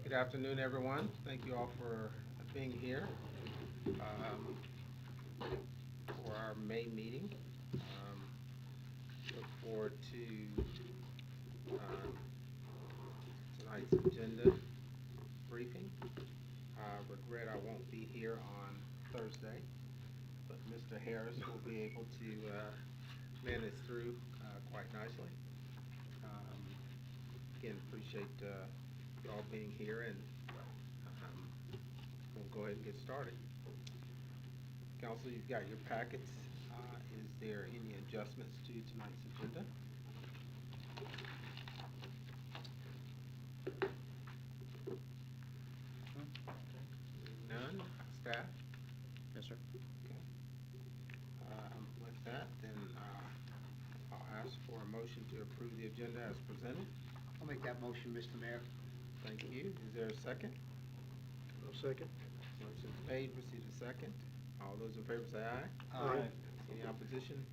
Good afternoon, everyone. Thank you all for being here for our May meeting. Look forward to tonight's agenda briefing. I regret I won't be here on Thursday, but Mr. Harris will be able to manage through quite nicely. Um, Again, appreciate you all being here, and we'll go ahead and get started. Council, you've got your packets. Is there any adjustments to tonight's agenda? None? Staff? Yes, sir. Okay. With that, then I'll ask for a motion to approve the agenda as presented. I'll make that motion, Mr. Mayor. Thank you. Is there a second? No second. Motion's made, receive a second. All those in favor say aye. Aye. Any opposition?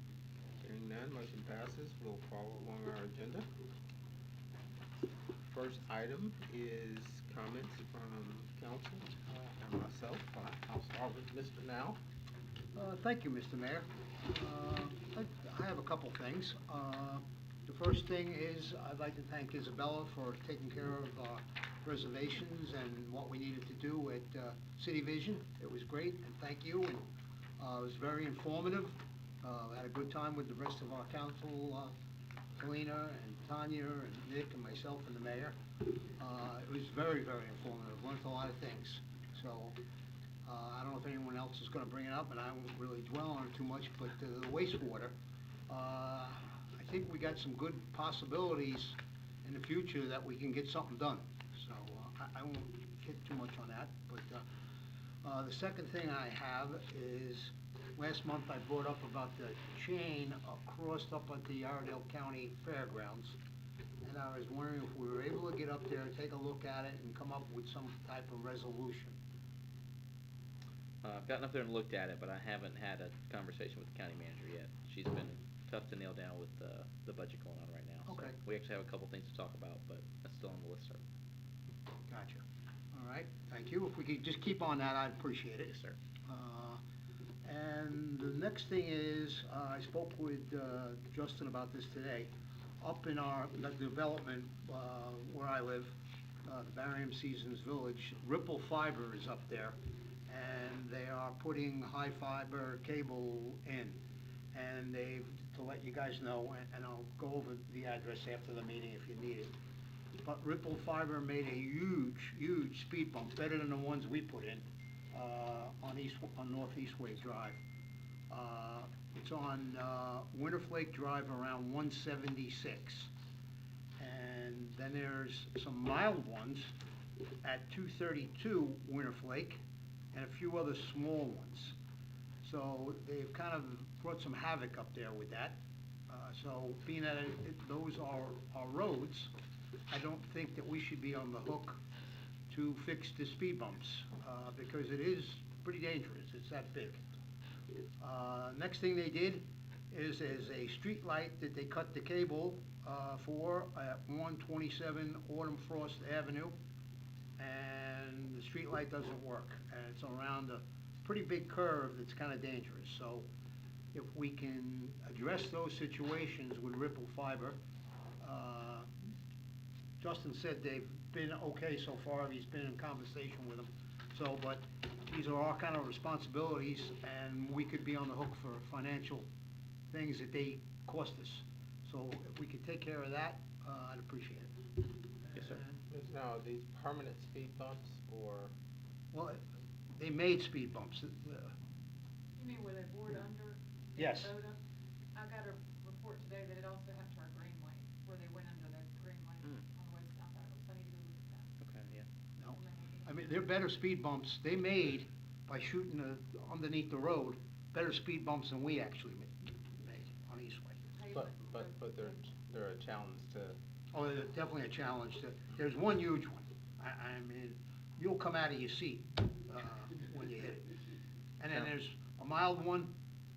Hearing none, motion passes. We'll follow along our agenda. First item is comments from council and myself. I'll start with Mr. Now. Thank you, Mr. Mayor. I have a couple things. The first thing is I'd like to thank Isabella for taking care of reservations and what we needed to do at City Vision. It was great, and thank you. And it was very informative. Had a good time with the rest of our council, Helena and Tanya and Nick and myself and the mayor. It was very, very informative. Learned a lot of things. So I don't know if anyone else is going to bring it up, and I won't really dwell on it too much, but the wastewater, I think we got some good possibilities in the future that we can get something done. So I won't hit too much on that. But the second thing I have is last month I brought up about the chain crossed up at the Iredell County Fairgrounds. And I was wondering if we were able to get up there and take a look at it and come up with some type of resolution. I've gotten up there and looked at it, but I haven't had a conversation with the county manager yet. She's been tough to nail down with the budget going on right now. Okay. So we actually have a couple things to talk about, but that's still on the list, sir. Gotcha. All right, thank you. If we could just keep on that, I'd appreciate it. Yes, sir. And the next thing is, I spoke with Justin about this today. Up in the development where I live, the Barium Seasons Village, Ripple Fiber is up there, and they are putting high fiber cable in. And to let you guys know, and I'll go over the address after the meeting if you need it. But Ripple Fiber made a huge speed bump, better than the ones we put in on Northeast Way Drive. It's on Winterflake Drive around 176. And then there's some mild ones at 232 Winterflake and a few other small ones. So they've kind of brought some havoc up there with that. So being that those are our roads, I don't think that we should be on the hook to fix the speed bumps because it is pretty dangerous. It's that big. Next thing they did is a street light that they cut the cable for at 127 Autumn Frost Avenue, and the street light doesn't work, and it's around a pretty big curve that's kind of dangerous. So if we can address those situations with Ripple Fiber, Justin said they've been okay so far. He's been in conversation with them. So, but these are our kind of responsibilities, and we could be on the hook for financial things that they cost us. So if we could take care of that, I'd appreciate it. Yes, sir. Now, are these permanent speed bumps or? Well, they made speed bumps. You mean where they bored under? Yes. I got a report today that it also happened to our greenway, where they went under the greenway on the way south. I need to go look at that. Okay, yeah. No. I mean, they're better speed bumps. They made, by shooting underneath the road, better speed bumps than we actually made on Eastway. But they're a challenge to. Oh, they're definitely a challenge. There's one huge one. I mean, you'll come out of your seat when you hit it. And then there's a mild one,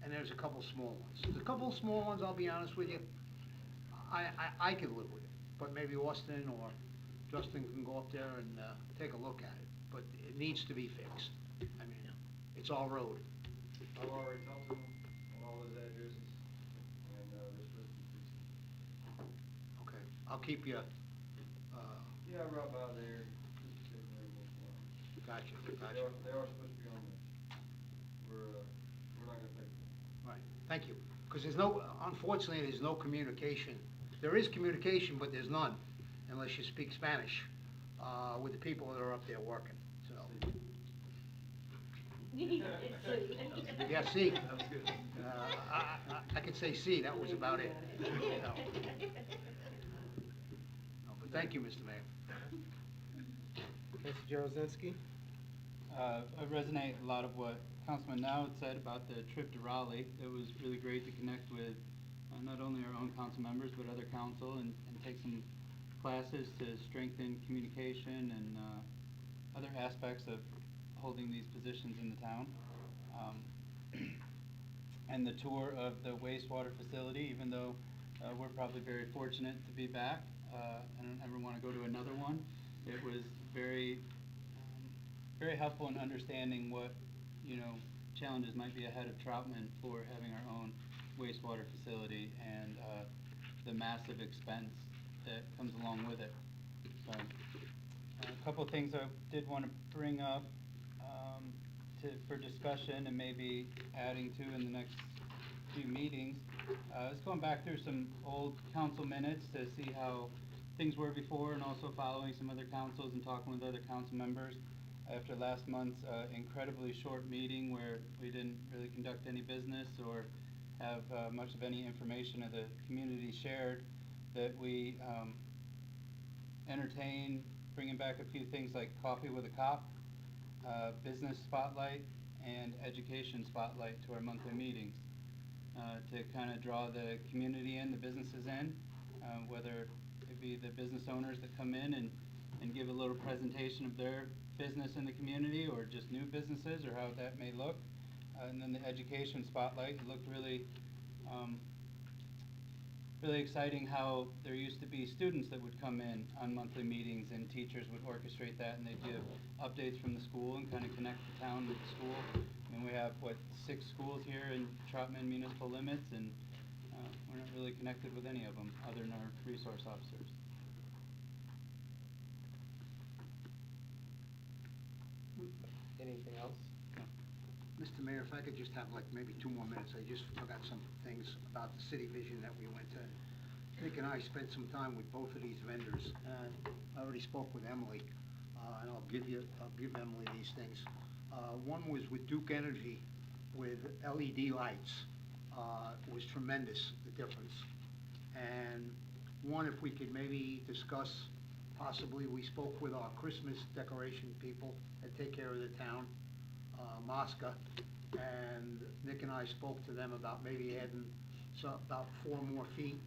and there's a couple small ones. The couple small ones, I'll be honest with you, I could live with it. But maybe Austin or Justin can go up there and, take a look at it, but it needs to be fixed. I mean, it's all road. I've already talked to them on all those addresses, and, they're supposed to be fixing it. Okay, I'll keep you, Yeah, I ride by there, just to check them every once in a while. gotcha, They gotcha. are supposed to be on there. We're not gonna pay for it. Right, thank you. Because there's no, unfortunately, there's no communication. There is communication, but there's none, unless you speak Spanish, with the people that are up there working, so. Yeah, see. That was good. I could say see, that was about it. So. No, but thank you, Mr. Mayor. Mr. Jarozinski? I resonate a lot of what Councilman Now said about the trip to Raleigh. It was really great to connect with not only our own council members, but other council and take some classes to strengthen communication and other aspects of holding these positions in the town. And the tour of the wastewater facility, even though we're probably very fortunate to be back, I don't ever want to go to another one. It was very helpful in understanding what, challenges might be ahead of Troutman for having our own wastewater facility and the massive expense that comes along with it. So, a couple of things I did want to bring up for discussion and maybe adding to in the next few meetings. I was going back through some old council minutes to see how things were before, and also following some other councils and talking with other council members after last month's incredibly short meeting where we didn't really conduct any business or have much of any information of the community shared, that we entertain bringing back a few things like coffee with a cop, business spotlight, and education spotlight to our monthly meetings, to kind of draw the community in, the businesses in, whether it be the business owners that come in and give a little presentation of their business in the community, or just new businesses, or how that may look. And then the education spotlight, it looked really really exciting how there used to be students that would come in on monthly meetings, and teachers would orchestrate that, and they'd give updates from the school and kind of connect the town with the school. And we have, 6 schools here in Troutman municipal limits, and we're not really connected with any of them other than our resource officers. Anything else? No. Mr. Mayor, if I could just have like maybe 2 more minutes, I just forgot some things about the city vision that we went to. Nick and I spent some time with both of these vendors, and I already spoke with Emily, and I'll give Emily these things. One was with Duke Energy with LED lights. It was tremendous, the difference. And one, if we could maybe discuss, possibly, we spoke with our Christmas decoration people that take care of the town, Mosca, and Nick and I spoke to them about maybe adding about 4 more feet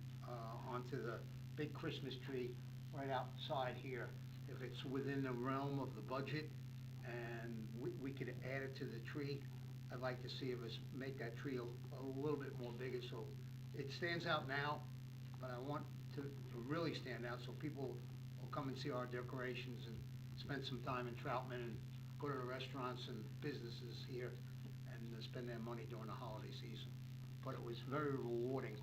onto the big Christmas tree right outside here. If it's within the realm of the budget and we could add it to the tree, I'd like to see us make that tree a little bit more bigger, so it stands out now, but I want to really stand out so people will come and see our decorations and spend some time in Troutman and go to the restaurants and businesses here and spend their money during the holiday season. But it was very rewarding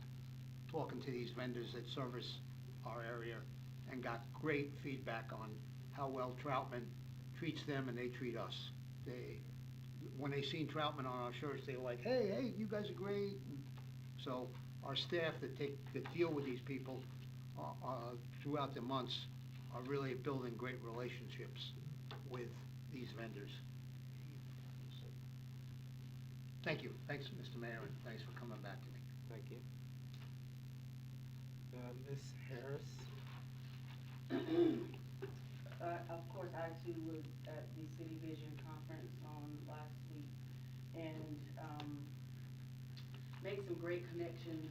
talking to these vendors that service our area, and got great feedback on how well Troutman treats them and they treat us. When they seen Troutman on our shirts, they were like, hey, you guys are great. And so our staff that deal with these people throughout the months are really building great relationships with these vendors. Thank you. Thanks, Mr. Mayor, and thanks for coming back to me. Thank you. Ms. Harris? Of course, I too was at the City Vision Conference last week, and made some great connections,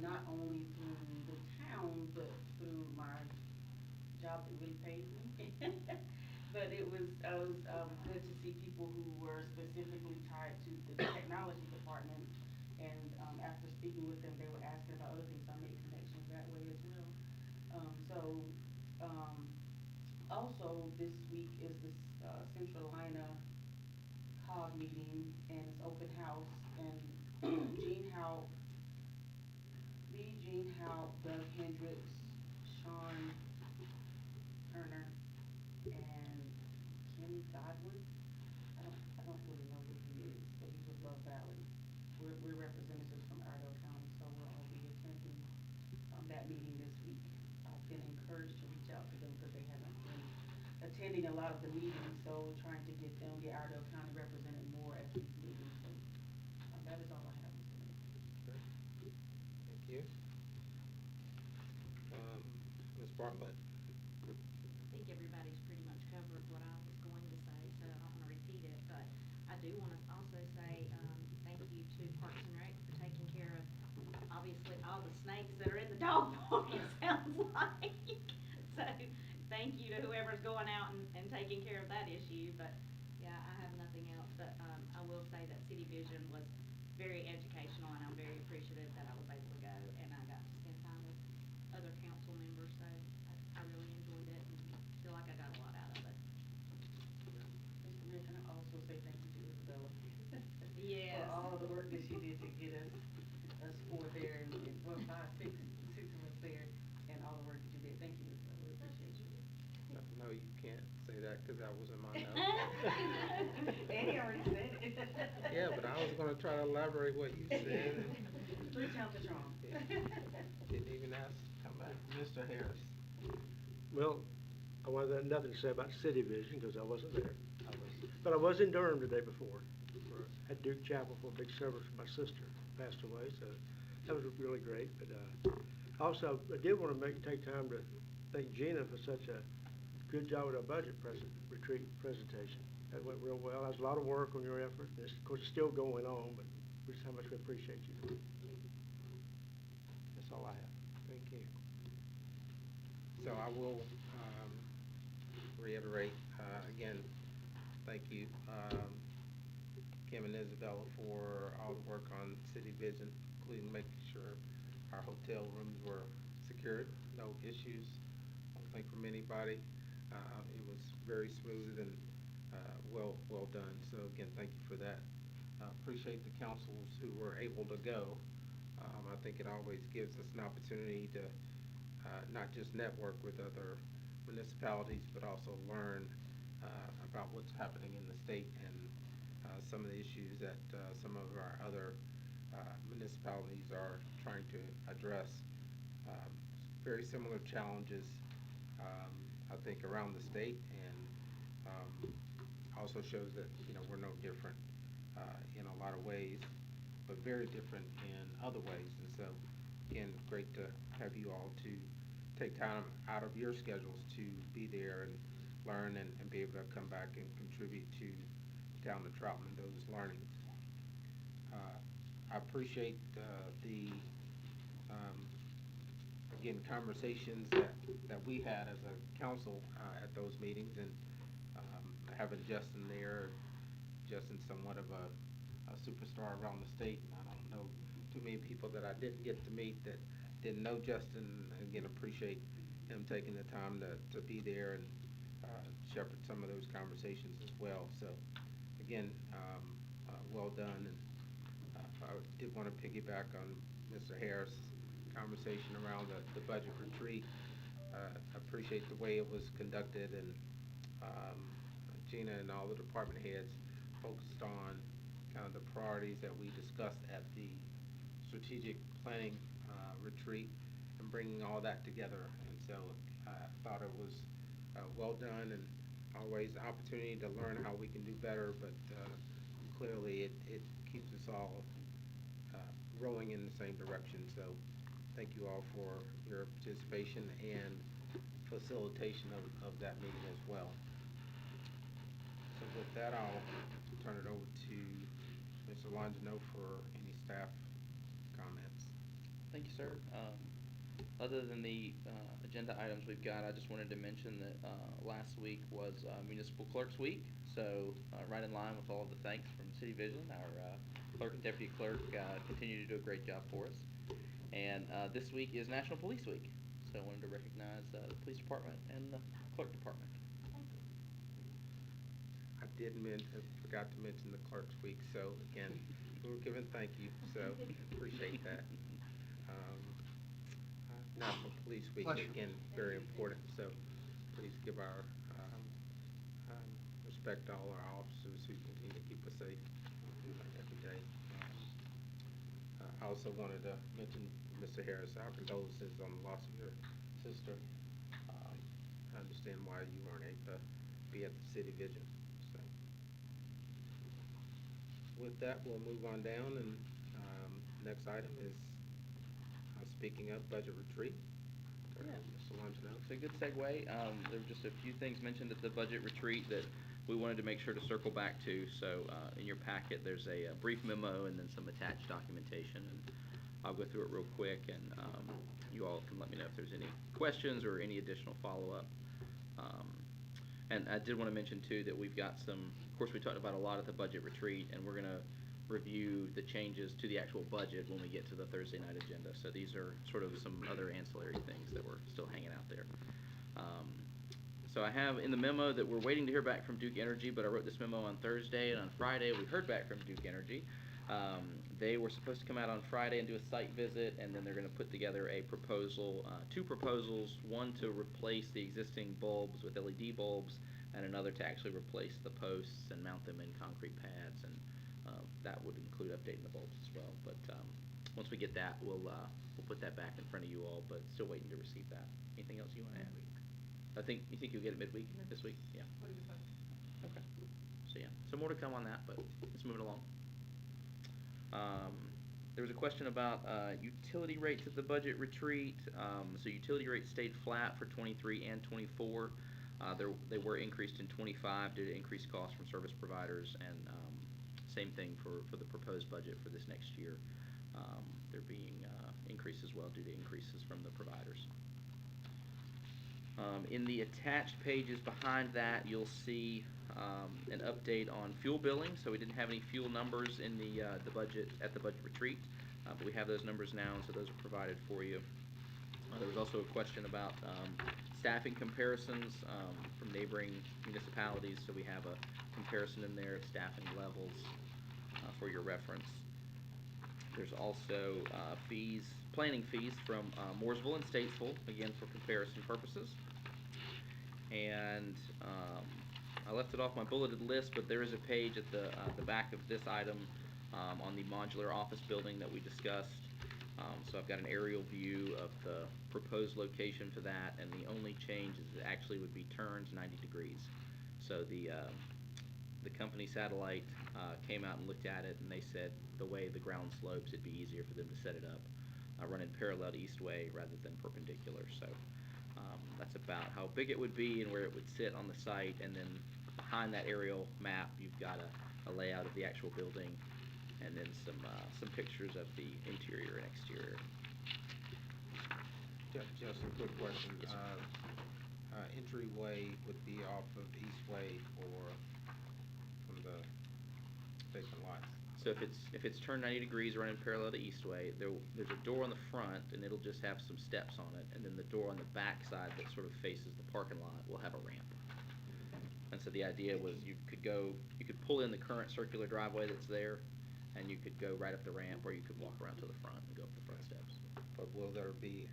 not only through the town, but through my job that really pays me. But it was good to see people who were specifically tied to the technology department, and after speaking with them, they were asking about other things, so I made connections that way as well. So Also, this week is this, Central Lina COG meeting, and it's open house, and Gene Howe, Gene Howe, Doug Hendricks, Sean Turner, and Kenny Godwin. I don't really know who he is, but he's with Love Valley. We're representatives from Iredell County, so we'll all be attending, that meeting this week. I've been encouraged to reach out to them because they haven't been attending a lot of the meetings, so trying to get them, get Iredell County represented more at these meetings, so, that is all I have, Mr. Mayor. Okay. Thank you. Ms. Bartlett? I think everybody's pretty much covered what I was going to say, so I don't wanna repeat it, but I do wanna also say, thank you to Parks and Rec for taking care of, obviously, all the snakes that are in the dog park, it sounds like. So, thank you to whoever's going out and taking care of that issue, but, yeah, I have nothing else, but, I will say that City Vision was very educational, and I'm very appreciative that I was able to go, and I got to spend time with other council members, so I really enjoyed it, and feel like I got a lot out of it. Mr. Mayor, can I also say thank you to Isabella? Yes. For all the work that she did to get us four there, and, well, six of us there, and all the work that you did. Thank you, Isabella, we appreciate you. No, you can't say that because that wasn't my note. Annie already said it. Yeah, but I was gonna try to elaborate what you said. Three times the charm. Didn't even ask to come back. Mr. Harris? Well, I wanted nothing to say about City Vision because I wasn't there. But I was in Durham the day before. At Duke Chapel for a big service for my sister, passed away, so that was really great. But also, I did want to take time to thank Gina for such a good job with our budget retreat presentation. That went real well. That was a lot of work on your effort. Of course, it's still going on, but just how much we appreciate you. That's all I have. Thank you. So I will reiterate, again, thank you, Kim and Isabella, for all the work on City Vision, including making sure our hotel rooms were secured, no issues, I don't think from anybody. It was very smooth and well done. So again, thank you for that. Appreciate the councils who were able to go. I think it always gives us an opportunity to not just network with other municipalities, but also learn about what's happening in the state and some of the issues that some of our other municipalities are trying to address. Very similar challenges, I think, around the state, and also shows that we're no different in a lot of ways, but very different in other ways. And so, again, great to have you all to take time out of your schedules to be there and learn and be able to come back and contribute to town of Troutman those learnings. I appreciate the again, conversations that we had as a council at those meetings, and having Justin there. Justin's somewhat of a superstar around the state, and I don't know too many people that I didn't get to meet that didn't know Justin. Again, appreciate him taking the time to be there and shepherd some of those conversations as well. So again, well done. And I did want to piggyback on Mr. Harris' conversation around the budget retreat. I appreciate the way it was conducted, and Gina and all the department heads focused on kind of the priorities that we discussed at the strategic planning retreat and bringing all that together. And so I thought it was well done, and always an opportunity to learn how we can do better, but clearly it keeps us all rowing in the same direction. So thank you all for your participation and facilitation of that meeting as well. So with that, I'll turn it over to Mr. Longino for any staff comments. Thank you, sir. Other than the agenda items we've got, I just wanted to mention that last week was Municipal Clerks Week, so right in line with all of the thanks from City Vision, our clerk and deputy clerk continue to do a great job for us. And this week is National Police Week, so I wanted to recognize the police department and the clerk department. I forgot to mention the clerk's week, so again, we were given thank you, so appreciate that. Um, National Police Week, Bless you. again, very important, so please give our respect to all our officers who continue to keep us safe every day. I also wanted to mention, Mr. Harris, our condolences on the loss of your sister. I understand why you weren't able to be at the city vigil, so. With that, we'll move on down, and next item is, speaking of budget retreat. Yeah. Mr. Longino. It's a good segue. There were just a few things mentioned at the budget retreat that we wanted to make sure to circle back to. So in your packet, there's a brief memo and then some attached documentation. And I'll go through it real quick, and you all can let me know if there's any questions or any additional follow-up. And I did want to mention, too, that we've got some, of course, we talked about a lot at the budget retreat, and we're going to review the changes to the actual budget when we get to the Thursday night agenda. So these are sort of some other ancillary things that were still hanging out there. So I have in the memo that we're waiting to hear back from Duke Energy, but I wrote this memo on Thursday, and on Friday we heard back from Duke Energy. They were supposed to come out on Friday and do a site visit, and then they're going to put together a proposal, two proposals, one to replace the existing bulbs with LED bulbs, and another to actually replace the posts and mount them in concrete pads, and that would include updating the bulbs as well. But once we get that, we'll put that back in front of you all, but still waiting to receive that. Anything else you want to add? You think you'll get it midweek this week? Yeah. What do you think? Okay. So yeah, so more to come on that, but it's moving along. There was a question about utility rates at the budget retreat. So utility rates stayed flat for 23 and 24. They were increased in 25 due to increased costs from service providers, and same thing for the proposed budget for this next year. They're being increased as well due to increases from the providers. In the attached pages behind that, you'll see an update on fuel billing. So we didn't have any fuel numbers in the budget at the budget retreat, but we have those numbers now, and so those are provided for you. There was also a question about staffing comparisons from neighboring municipalities. So we have a comparison in there of staffing levels for your reference. There's also planning fees from Mooresville and Statesville, again for comparison purposes. And I left it off my bulleted list, but there is a page at the back of this item on the modular office building that we discussed. So I've got an aerial view of the proposed location for that, and the only change is it actually would be turned 90 degrees. So the company satellite came out and looked at it, and they said the way the ground slopes, it'd be easier for them to set it up running parallel to east-way rather than perpendicular. So that's about how big it would be and where it would sit on the site. And then behind that aerial map, you've got a layout of the actual building, and then some pictures of the interior and exterior. Just a quick question. Yes, Entryway would be off of Eastway from the vacant lots. So if it's turned 90 degrees running parallel to Eastway, there's a door on the front, and it'll just have some steps on it, and then the door on the back side that sort of faces the parking lot will have a ramp. And so the idea was you could pull in the current circular driveway that's there, and you could go right up the ramp, or you could walk around to the front and go up the front steps. But will there be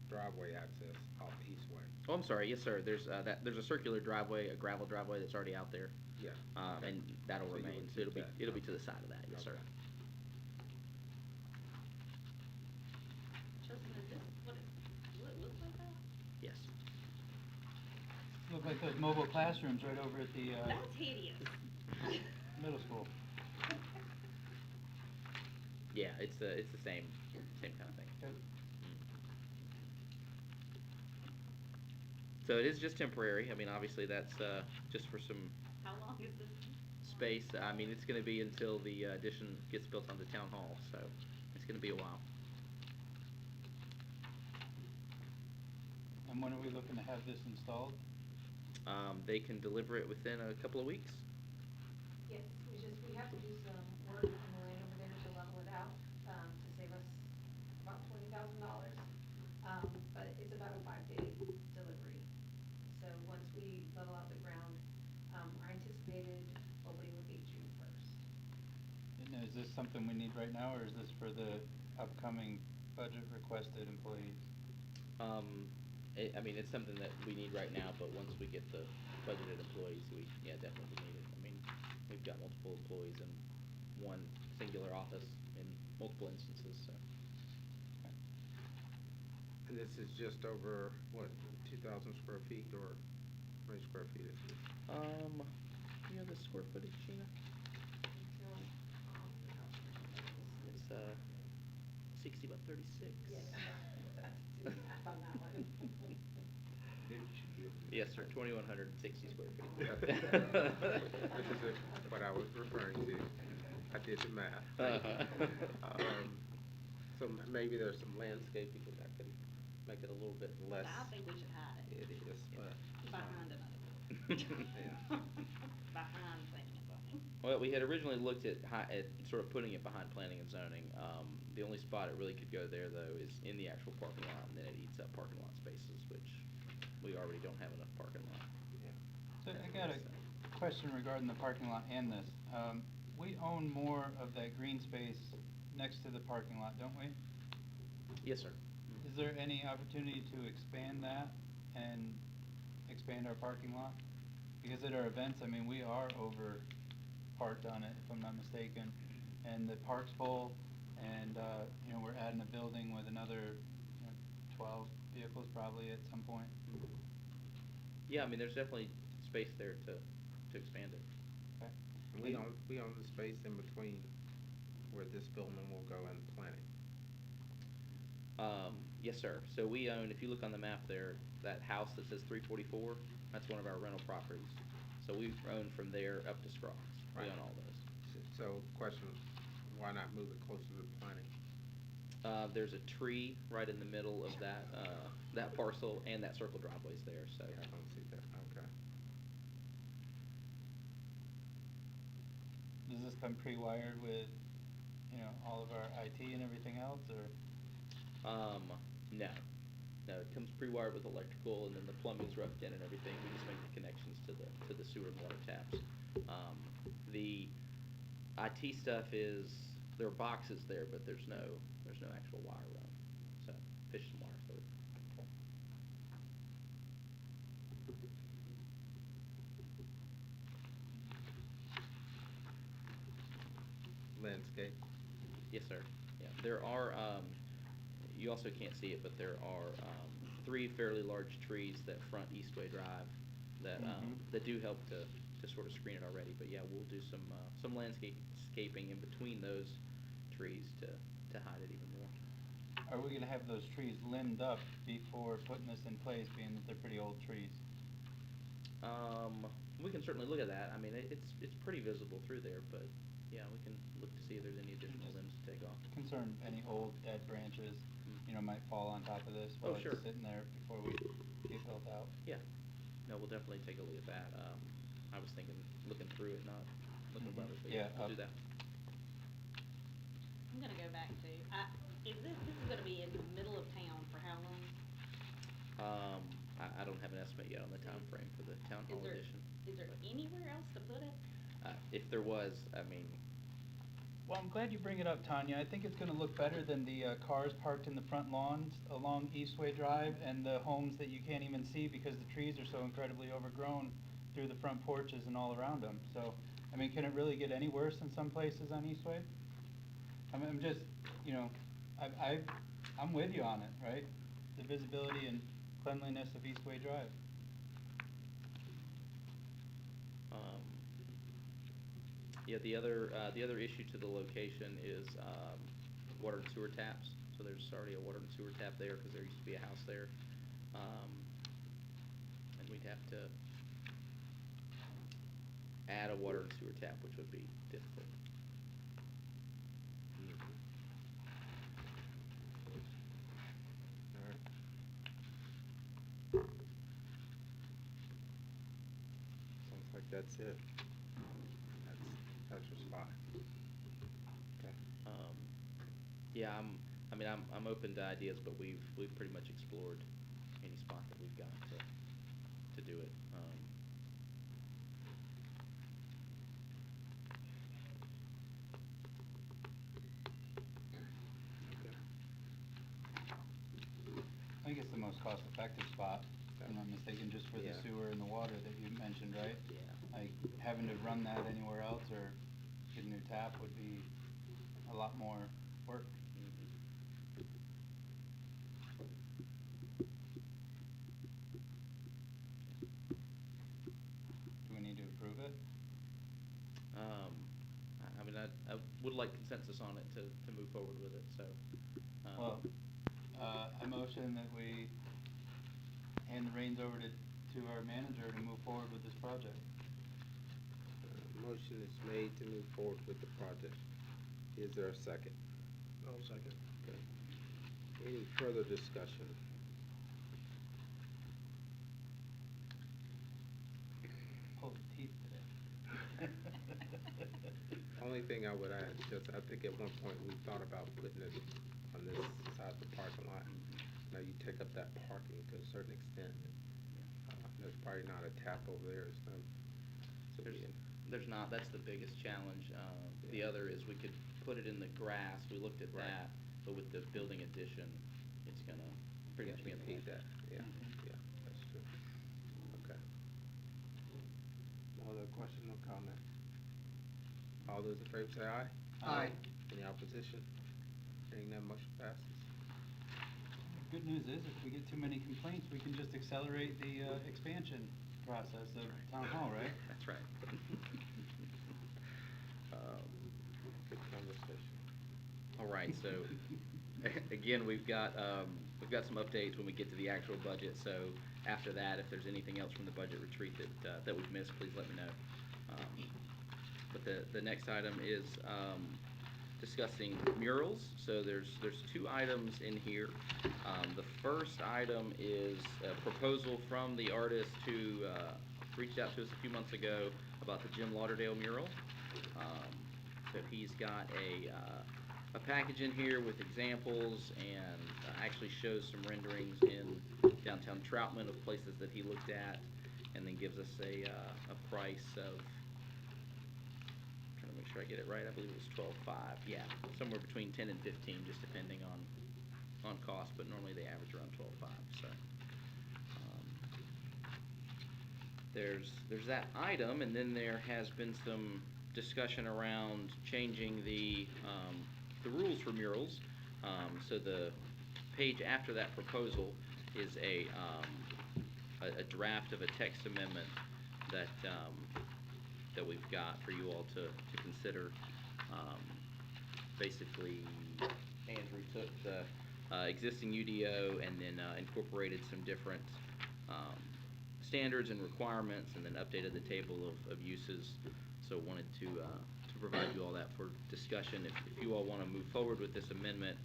driveway access off Eastway? Oh, I'm sorry. Yes, sir. There's a circular driveway, a gravel driveway that's already out there. Yeah. And that'll So you remain. would So keep that. it'll be to the side of that. Yes, sir. Okay. Justin, is this what it looks like that? Yes. Look like those mobile classrooms right over at the That's hideous. middle school. Yeah, it's the same kind of thing. Yep. So it is just temporary. I mean, obviously that's just for some How long is this? space. I mean, it's going to be until the addition gets built onto town hall, so it's going to be a while. And when are we looking to have this installed? They can deliver it within a couple of weeks. Yes, we have to do some work on the land over there to level it out, to save us about $20,000. But it's about a 5-day delivery. So once this something we need right now, or is this for the upcoming budget requested employees? I mean, it's something that we need right now, but once we get the budgeted employees, yeah, definitely need it. I mean, we've got multiple employees in one singular office in multiple instances, so. And this is just over, what, 2,000 square feet, or how many square feet is it? You have the square footage, Gina? It's 60 by 36. Yes. Do the math on that one. Yes, sir, 2,160 square feet. This is what I was referring to. I did the math. So maybe there's some landscaping that could make it a little bit less. I think we should hide it. It is, but. Behind another building. Yeah. Behind planning and zoning. Well, we had originally looked at sort of putting it behind planning and zoning. The only spot it really could go there, though, is in the actual parking lot, and then it eats up parking lot spaces, which we already don't have enough parking lot. So I got a question regarding the parking lot and this. We own more of that green space next to the parking lot, don't we? Yes, sir. Is there any opportunity to expand that and expand our parking lot? Because at our events, I mean, we are over parked on it, if I'm not mistaken, and the park's full, and you know, we're adding a building with another 12 vehicles probably at some point. Yeah, I mean, there's definitely space there to expand it. Okay. And we own the space in between where this building will go and planning. Yes, sir. So we own, if you look on the map there, that house that says 344, that's one of our rental properties. So we own from there up to Scroggs. We Right. own all those. So question, why not move it closer to planning? There's a tree right in the middle of that parcel, and that circle driveway's there, so. Yeah, I don't see that, okay. Does this come pre-wired with, all of our IT and everything else, or? No. No, it comes pre-wired with electrical, and then the plumbing's roughed in and everything. We just make the connections to the sewer and water taps. The IT stuff is, there are boxes there, but there's no actual wire run. So fish and wire through. Landscape? Yes, sir. Yeah, there are, you also can't see it, but there are 3 fairly large trees that front Eastway Drive that that do help to sort of screen it already. But yeah, we'll do some landscaping in between those trees to hide it even more. Are we gonna have those trees limbed up before putting this in place, being that they're pretty old trees? We can certainly look at that. I mean, it's pretty visible through there, but yeah, we can look to see if there's any additional limbs to take off. Concerned any old dead branches, might fall on top of this while sure. it's sitting there before we get built out. Yeah. No, we'll definitely take a look at that. I was thinking looking through it, not looking above it, but yeah, we'll do that. I'm gonna go back to, this is gonna be in the middle of town for how long? I don't have an estimate yet on the time frame for the town hall edition. Is there anywhere else to put it? If there was, I mean. Well, I'm glad you bring it up, Tanya. I think it's gonna look better than the cars parked in the front lawns along Eastway Drive and the homes that you can't even see because the trees are so incredibly overgrown through the front porches and all around them. So, I mean, can it really get any worse in some places on Eastway? I mean, I'm just, I'm with you on it, right? The visibility and cleanliness of Eastway Drive. Yeah, the other issue to the location is water and sewer taps. So there's already a water and sewer tap there because there used to be a house there, and we'd have to add a water and sewer tap, which would be difficult. Sounds like that's it. That's your spot. Okay. Yeah, I'm open to ideas, but we've pretty much explored any spot that we've got to do it. most cost-effective spot, if I'm not mistaken, just for the Yeah. sewer and the water that you mentioned, right? Yeah. Like, having to run that anywhere else or get a new tap would be a lot more work. Mhm. Do we need to approve it? I mean, I would like consensus on it to move forward with it, so. Well, I motion that we hand the reins over to our manager to move forward with this project. Motion is made to move forward with the project. Is there a second? I'll second. Okay. Any further discussion? Pull the teeth today. Only thing I would add, just I think at one point we thought about putting it on this side of the parking lot. Now you take up that parking to a certain extent. There's probably not a tap over there, so. There's not, that's the biggest challenge. The Yeah. other is we could put it in the grass, we looked at Right. that, but with the building addition, it's gonna pretty much be in the Impede way. that, yeah, Mhm. yeah, that's true. Okay. No other question, no comment? All those in favor say aye. Aye. Any opposition? Hearing none, motion passes. Good news is, if we get too many complaints, we can just accelerate the expansion process of town hall, right? That's right. Good conversation. All right, so, again, we've got some updates when we get to the actual budget, so after that, if there's anything else from the budget retreat that we've missed, please let me know. But the next item is discussing murals. So there's two items in here. The first item is a proposal from the artist who reached out to us a few months ago about the Jim Lauderdale mural. So he's got a package in here with examples and actually shows some renderings in downtown Troutman of places that he looked at, and then gives us a price of, trying to make sure I get it right, I believe it was 12.5. Yeah, somewhere between 10 and 15, just depending on cost, but normally they average around 12.5. So there's that item, and then there has been some discussion around changing the rules for murals. So the page after that proposal is a draft of a text amendment that we've got for you all to consider. Basically, Andrew took the existing UDO and then incorporated some different standards and requirements, and then updated the table of uses. So wanted to provide you all that for discussion. If you all want to move forward with this amendment,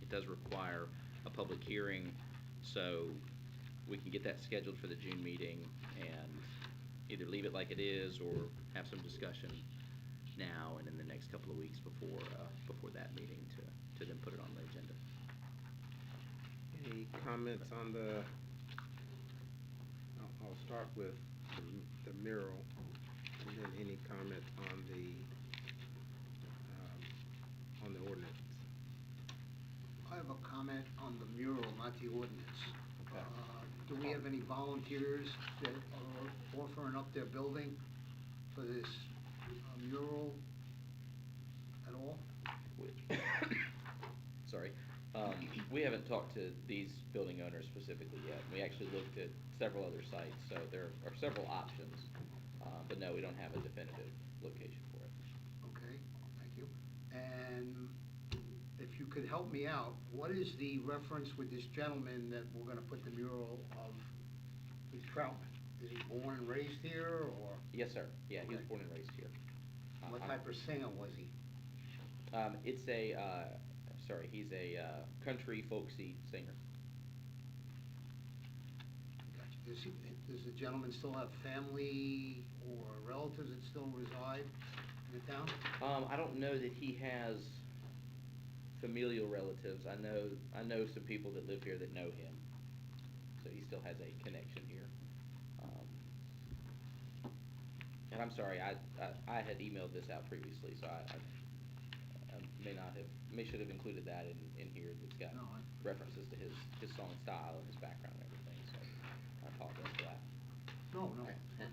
it does require a public hearing, so we can get that scheduled for the June meeting and either leave it like it is or have some discussion now and in the next couple of weeks before that meeting to then put it on the agenda. Any comments on the, I'll start with the mural, and then any comments on the ordinance? I have a comment on the mural, not the ordinance. Okay. Do we have any volunteers that are offering up their building for this mural at all? Sorry. We haven't talked to these building owners specifically yet. We actually looked at several other sites, so there are several options. But no, we don't have a definitive location for it. Okay, thank you. And if you could help me out, what is the reference with this gentleman that we're gonna put the mural of, with Troutman? Is he born and raised here, or? Yes, sir. Yeah, he was Okay. born and raised here. What type of singer was he? It's he's a country folksy singer. Gotcha. Does the gentleman still have family or relatives that still reside in the town? I don't know that he has familial relatives. I know some people that live here that know him, so he still has a connection here. And I'm sorry, I had emailed this out previously, so I'm should have included that in here. That's got No, references to his song style and his background and everything, so I apologize for that. no, no.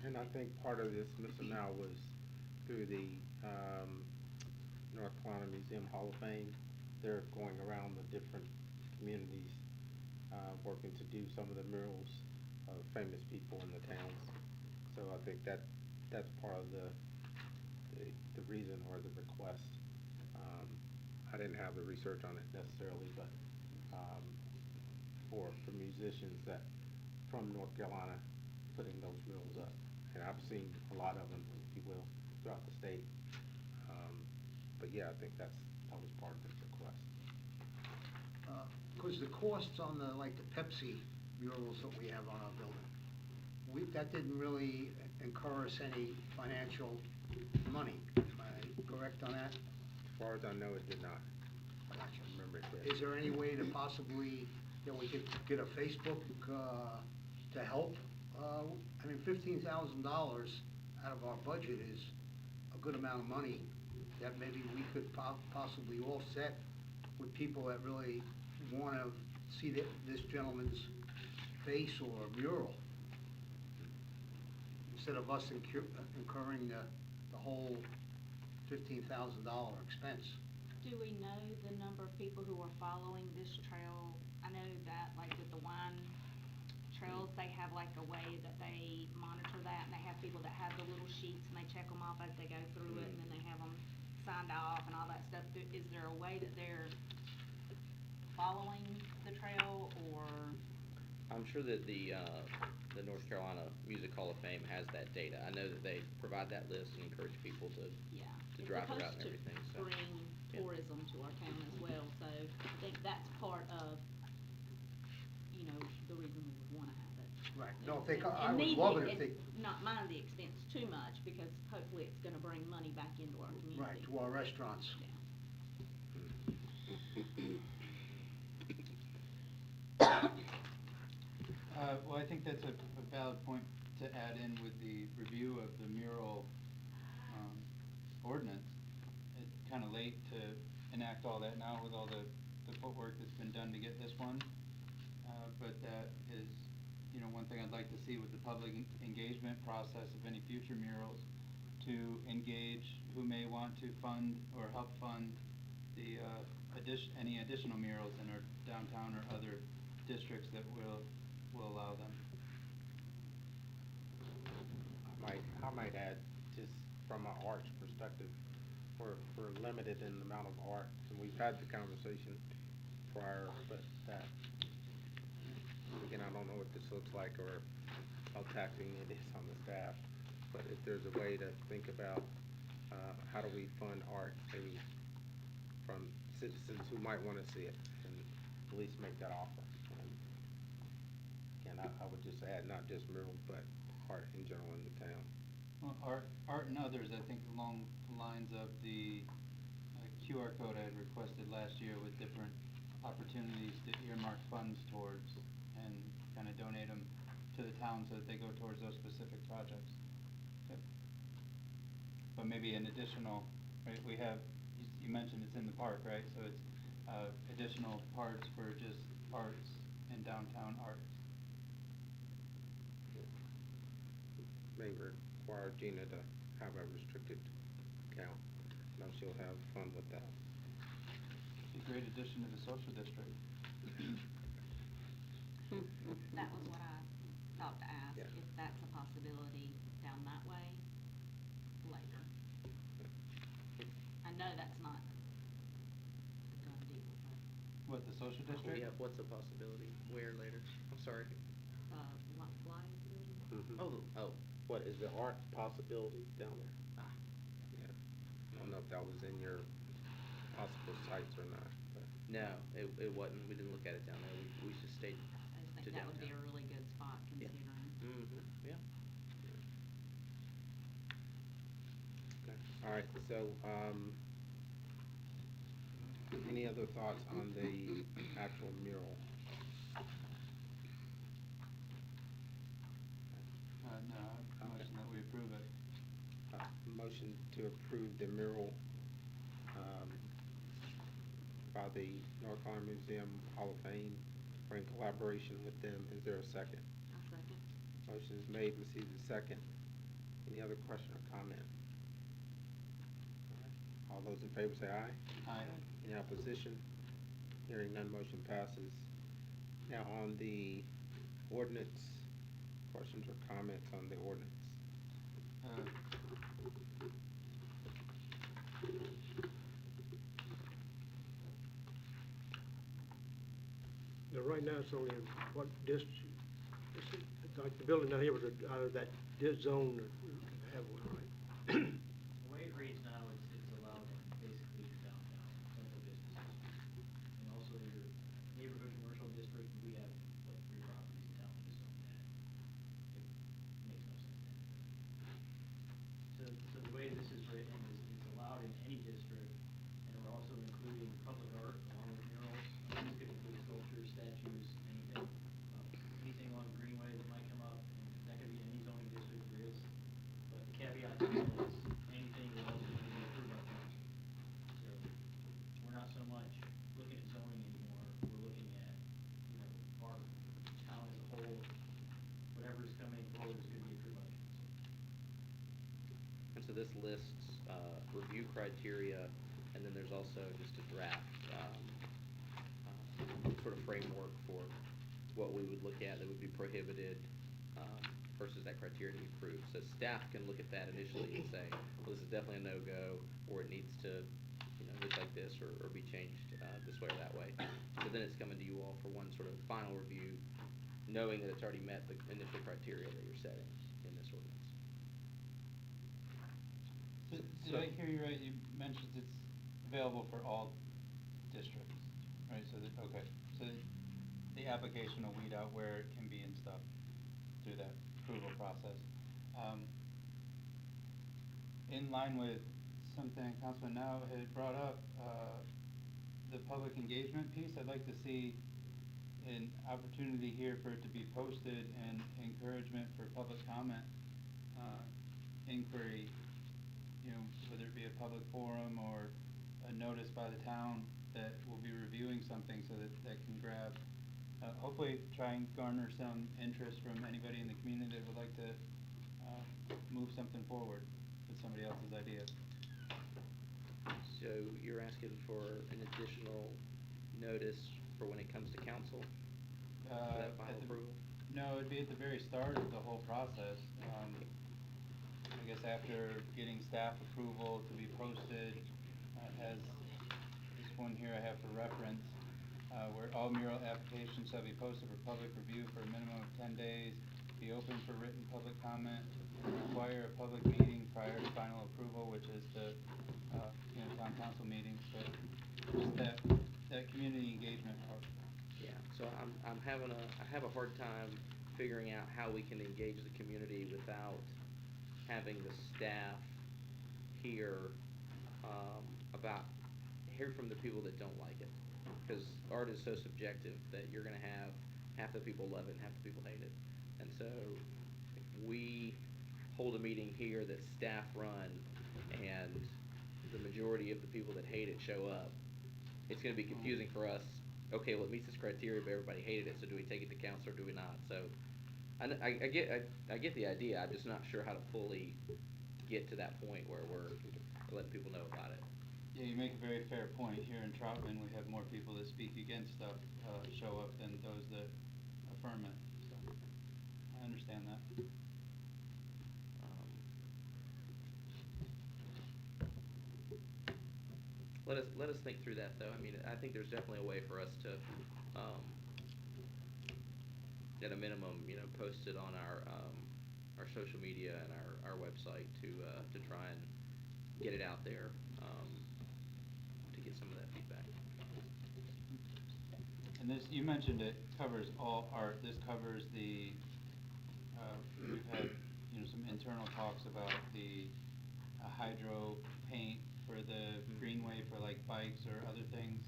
And I think part of this, Mr. Mao, was through the North Carolina Museum Hall of Fame. They're going around the different communities, working to do some of the murals of famous people in the towns. So I think that's part of the reason or the request. I didn't have the research on it necessarily, but for musicians that from North Carolina putting those murals up, and I've seen a lot of them, if you will, throughout the state. But yeah, I think that was part of the request. Because the costs on like the Pepsi murals that we have on our building, that didn't really incur us any financial money. Am I correct on that? As far as I know, it did not. Gotcha. Remember it correctly. Is there any way to possibly, we could get a Facebook to help? I mean, $15,000 out of our budget is a good amount of money that maybe we could possibly offset with people that really want to see this gentleman's face or mural, instead of us incurring the whole $15,000 expense. Do we know the number of people who are following this trail? I know that, like, with the wine trails, they have like a way that they monitor that, and they have people that have the little sheets and they check them off as they go through it, and then they have them signed off and all that stuff. Is there a way that they're following the trail, or? I'm sure that the North Carolina Music Hall of Fame has that data. I know that they provide that list and encourage people to drive the route and everything. It's So. supposed to bring tourism to our town as well, so I think that's part of, the reason we would wanna have it. Right. And- No, I and would need love the- it if they. Not mind the expense too much, because hopefully it's gonna bring money back into our community. Right, to our restaurants. Yeah. Well, I think that's a valid point to add in with the review of the mural ordinance. It's kind of late to enact all that now with all the footwork that's been done to get this one. But that is, one thing I'd like to see with the public engagement process of any future murals, to engage who may want to fund or help fund the any additional murals in our downtown or other districts that will allow them. I might add, just from an arts perspective, we're limited in the amount of art, and we've had the conversation prior, but that, again, I don't know what this looks like or how taxing it is on the staff, but if there's a way to think about how do we fund art, maybe from citizens who might want to see it, and at least make that offer. And again, I would just add not just murals, but art in general in the town. Well, art and others, I think along the lines of the QR code I had requested last year, with different opportunities to earmark funds towards and kind of donate them to the town so that they go towards those specific projects. Yep. But maybe an additional, right, we have, you mentioned it's in the park, right? So it's additional parts for just arts and downtown arts. May require Gina to have a restricted account. Now she'll have fun with that. Be a great addition to the social district. That was what I thought to ask, Yeah. if that's a possibility down that way later. I know that's not a done deal, but, What, the social district? Yeah, what's a possibility? Where later? I'm sorry. like Flying Building? Oh. What is the art possibility down there? Ah. Yeah. I don't know if that was in your possible sites or not, but. No, it wasn't. We didn't look at it down there. We just stayed I just to think that would be a downtown. really good spot Yeah. considering. Mm-hmm, yeah. Okay. All right, so, any other thoughts on the actual mural? No, motion that we approve it. Motion to approve the mural, by the North Carolina Museum Hall of Fame or in collaboration with them. Is there a second? I'll second. Motion is made, received a second. Any other question or comment? All those in favor say aye. Aye. Any opposition? Hearing none, motion passes. Now on the ordinance, questions or comments on the ordinance? Now, right now, it's only in what district? It's like the building down here was out of that zone that have one, right? The way it reads now, it's allowed in basically your downtown central business district. And also your neighborhood commercial district, we have like 3 properties in town that is zoned that. It makes no sense to have that. So the way this is written is it's allowed in any district, and we're also including public art along with murals. This could include sculptures, statues, anything. Anything along Greenway that might come up, and that could be any zoning district there is. But the caveat to that is anything that ultimately be approved by council. So we're not so much looking at zoning anymore, we're looking at, our town as a whole, whatever's coming forward is gonna be approved by the council. And so this lists review criteria, and then there's also just a draft sort of framework for what we would look at that would be prohibited versus that criteria to be approved. So staff can look at that initially and say, well, this is definitely a no-go, or it needs to look like this, or be changed this way or that way. But then it's coming to you all for one sort of final review, knowing that it's already met the initial criteria that you're setting in this ordinance. Did I hear you right? You mentioned it's available for all districts, right? So the application will weed out where it can be and stuff through that approval process. In line with something Councilman Now had brought up, the public engagement piece, I'd like to see an opportunity here for it to be posted and encouragement for public comment, inquiry, whether it be a public forum or a notice by the town that will be reviewing something, so that can grab, hopefully try and garner some interest from anybody in the community that would like to move something forward with somebody else's idea. So you're asking for an additional notice for when it comes to council? For that final approval? No, it'd be at the very start of the whole process. I guess after getting staff approval to be posted, as this one here I have for reference, where all mural applications shall be posted for public review for a minimum of 10 days, be open for written public comment, require a public meeting prior to final approval, which is the town council meeting, but just that community engagement part. Yeah, so I have a hard time figuring out how we can engage the community without having the staff hear hear from the people that don't like it, because art is so subjective that you're going to have half the people love it and half the people hate it. And so if we hold a meeting here that staff run and the majority of the people that hate it show up, it's going to be confusing for us. Okay, well, it meets this criteria, but everybody hated it, so do we take it to council or do we not? So I get the idea. I'm just not sure how to fully get to that point where we're letting people know about it. Yeah, you make a very fair point. Here in Troutman, we have more people that speak against stuff show up than those that affirm it. So I understand that. Let us think through that, though. I mean, I think there's definitely a way for us to, at a minimum, post it on our social media and our website to try and get it out there, to get some of that feedback. And this, you mentioned it covers all art. This covers the, we've had, some internal talks about the hydro paint for the greenway for like bikes or other things,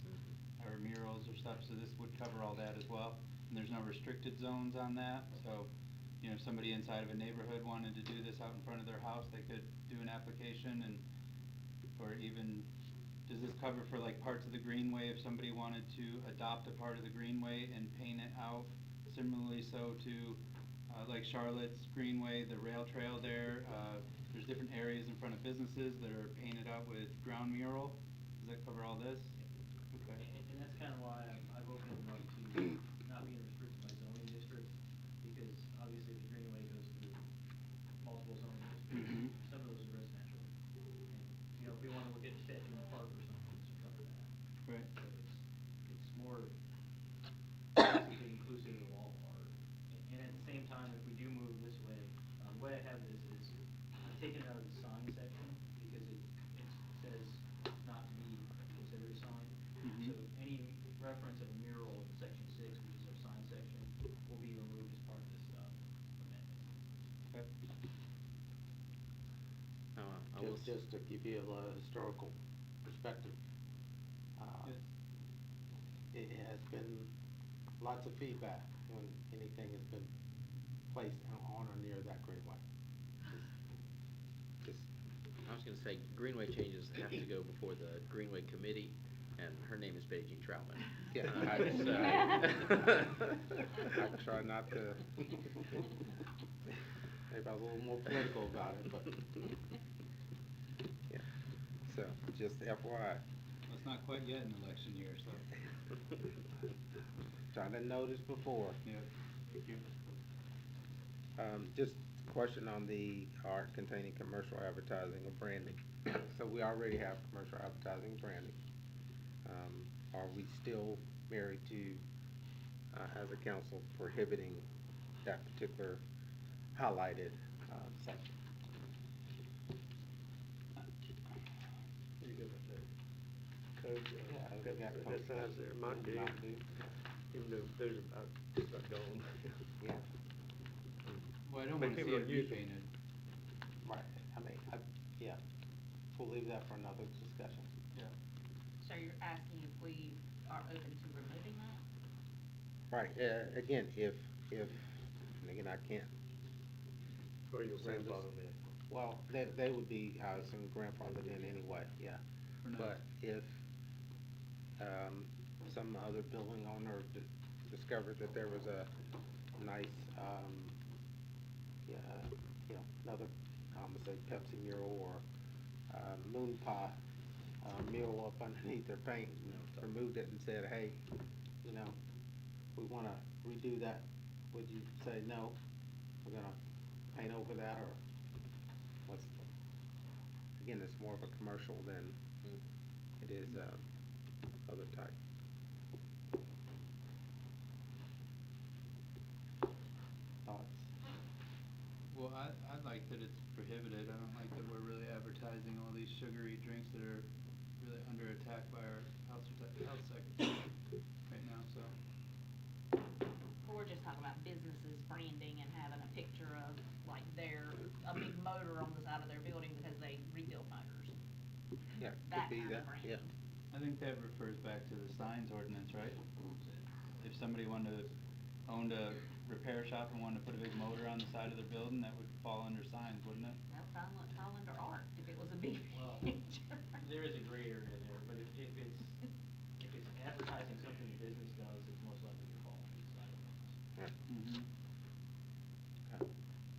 or murals or stuff, so this would cover all that as well. And there's no restricted zones on that, so, if somebody inside of a neighborhood wanted to do this out in front of their house, they could do an application, and for even does this cover for like parts of the greenway if somebody wanted to adopt a part of the greenway and paint it out? Similarly so to like Charlotte's Greenway, the rail trail there, there's different areas in front of businesses that are painted out with ground mural. Does that cover all this? Okay. And that's kind of why I've opened it up to not being restricted by zoning district, because obviously the greenway goes through multiple zoning districts. Mhm. Some of those are residential. And, you know, if we want to look at statue in the park or something, this would cover that. Right. So it's more basically inclusive of all art. And at the same time, if we do move this way, the way I have this is I'm taking it out of the sign section because it says not to be considered a sign. Mhm. So any reference of a mural in section 6, which is our sign section, will be removed as part of this amendment. Okay. Just to give you a historical perspective, it has been lots of feedback when anything has been placed on or near that greenway. Just I was gonna say, greenway changes have to go before the greenway committee, and her name is Betty Jean Troutman. Yeah, I try not to, maybe I was a little more political about it, but, yeah, so, just FYI. Well, it's not quite yet an election year, so. Trying to notice before. Yeah. Thank you. Just a question on the art containing commercial advertising or branding. So we already have commercial advertising branding. Are we still married to, as a council, prohibiting that particular highlighted section? You go with the code, Yeah, we got that code size there, Mountain Dew, Mountain Dew, even though those are about, just about gone. yeah. Well, I don't But wanna see people it don't use them. repainted. Right, I mean, yeah, we'll leave that for another discussion. Yeah. So you're asking if we are open to removing that? Right, again, and again, I can't. Or your say this- grandfather did. Well, they would be, I assume, grandfathered in anyway, yeah. For now. But if, some other building owner discovered that there was a nice, yeah, you know, another, I'm gonna say Pepsi mural or, moon pie, mural up underneath their paint, and removed it and said, hey, you know, we wanna redo that, would you say, no, we're gonna paint over that, or what's, again, it's more of a commercial than it is, other type. Thoughts? Well, I like that it's prohibited. I don't like that we're really advertising all these sugary drinks that are really under attack by our health secretary right now, so. Or we're just talking about businesses branding and having a picture of like a big motor on the side of their building because they rebuild motors. Yeah, That could be kind of that, branding. yeah. I think that refers back to the signs ordinance, right? If somebody owned a repair shop and wanted to put a big motor on the side of their building, that would fall under signs, wouldn't it? That would fall under art if it was a big Well, picture. there is a gray area there, but if it's advertising something the business does, it's most likely to fall under the side of things. Mm-hmm. Okay.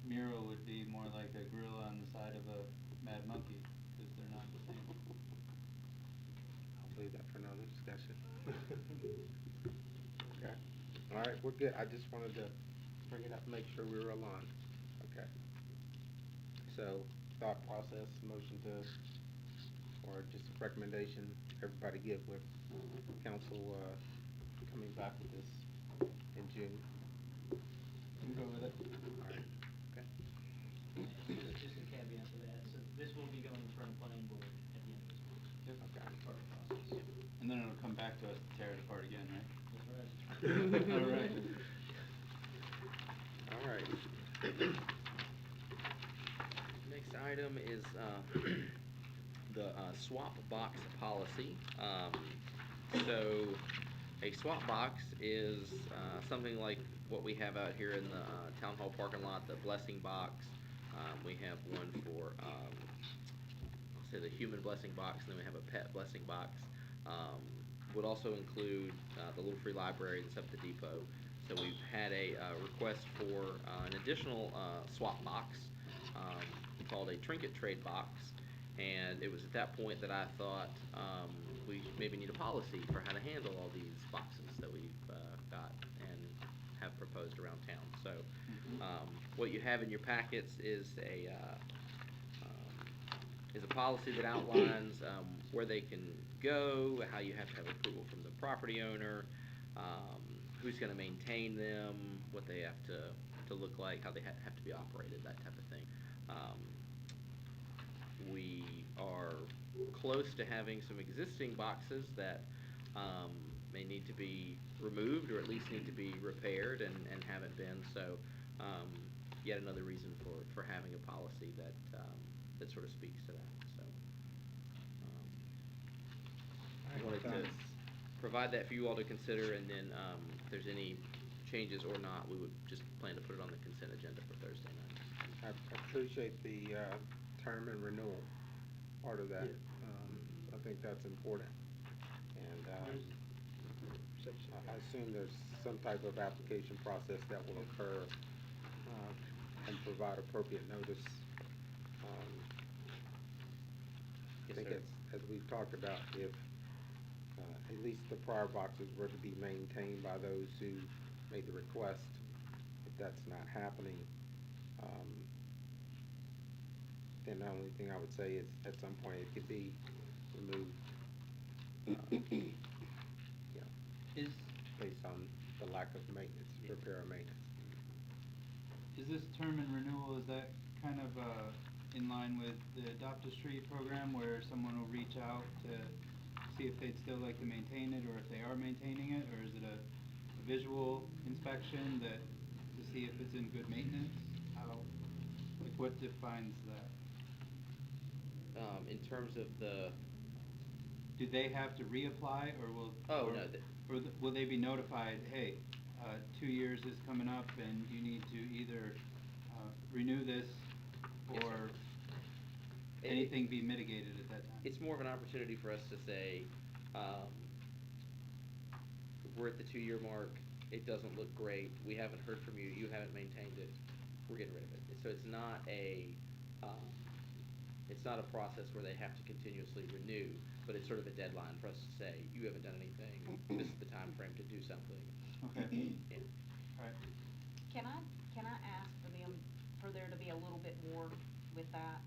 Mural would be more like a gorilla on the side of a mad monkey, because they're not the same. I'll leave that for another discussion. Okay, all right, we're good. I just wanted to bring it up, make sure we were aligned. Okay. So, thought process, motion to, or just a recommendation, everybody give with council, coming back with this in June. I'm good with it. All right, okay. Just a caveat to that, so this will be going in front of planning board at the end of this month. Yep. Okay. As part of the process. And then it'll come back to us to tear it apart again, right? That's right. All right. All right. Next item is the swap box policy. So a swap box is something like what we have out here in the town hall parking lot, the blessing box. We have one for, let's to the human blessing box, and then we have a pet blessing box. Would also include the little free library and stuff at the depot. So we've had a request for an additional swap box called a trinket trade box, and it was at that point that I thought we maybe need a policy for how to handle all these boxes that we've got and have proposed around town. So what you have in your packets is a policy that outlines where they can go, how you have to have approval from the property owner, who's going to maintain them, what they have to look like, how they have to be operated, that type of thing. We are close to having some existing boxes that may need to be removed or at least need to be repaired and haven't been. So yet another reason for having a policy that sort of speaks to that. So I wanted to provide that for you all to consider, and then if there's any changes or not, we would just plan to put it on the consent agenda for Thursday night. I appreciate the term and renewal part of that. I think that's important. And I assume there's some type of application process that will occur and provide appropriate notice. I think as we've talked about, if at least the prior boxes were to be maintained by those who made the request, if that's not happening, then the only thing I would say is at some point it could be removed. Is Based on the lack of maintenance, repair or maintenance. this term and renewal, is that kind of in line with the Adopt a Street program where someone will reach out to see if they'd still like to maintain it or if they are maintaining it, or is it a visual inspection to see if it's in good maintenance? What defines that? In terms of do they have to reapply, or will will they be notified, hey, 2 years is coming up and you need to either renew this or anything be mitigated at that time? It's more of an opportunity for us to say, we're at the 2-year mark, it doesn't look great, we haven't heard from you, you haven't maintained it, we're getting rid of it. So it's not a process where they have to continuously renew, but it's sort of a deadline for us to say, you haven't done anything, this is the time frame to do something. Okay. Yeah. All right. Can I ask for there to be a little bit more with that?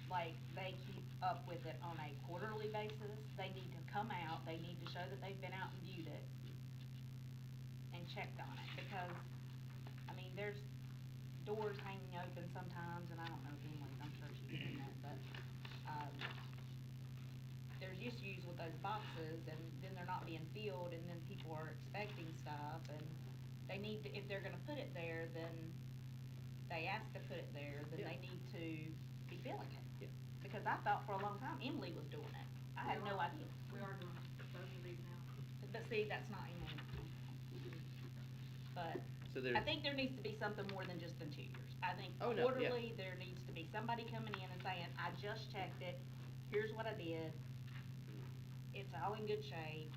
Like they keep up with it on a quarterly basis, they need to come out, they need to show that they've been out and viewed it and checked on it, because, I mean, there's doors hanging open sometimes, and I don't know if Emily's, I'm sure she's seen that, but, there's issues with those boxes, and then they're not being filled, and then people are expecting stuff, and they need to, if they're gonna put it there, then they ask to put it there, then they need to be filling it. Yeah. Because I thought for a long time Emily was doing it. I had no idea. We are doing both of these now. But see, that's not Emily. But So there- I think there needs to be something more than just the 2 years. I think Oh, no, yeah. quarterly, there needs to be somebody coming in and saying, I just checked it, here's what I did, it's all in good shape.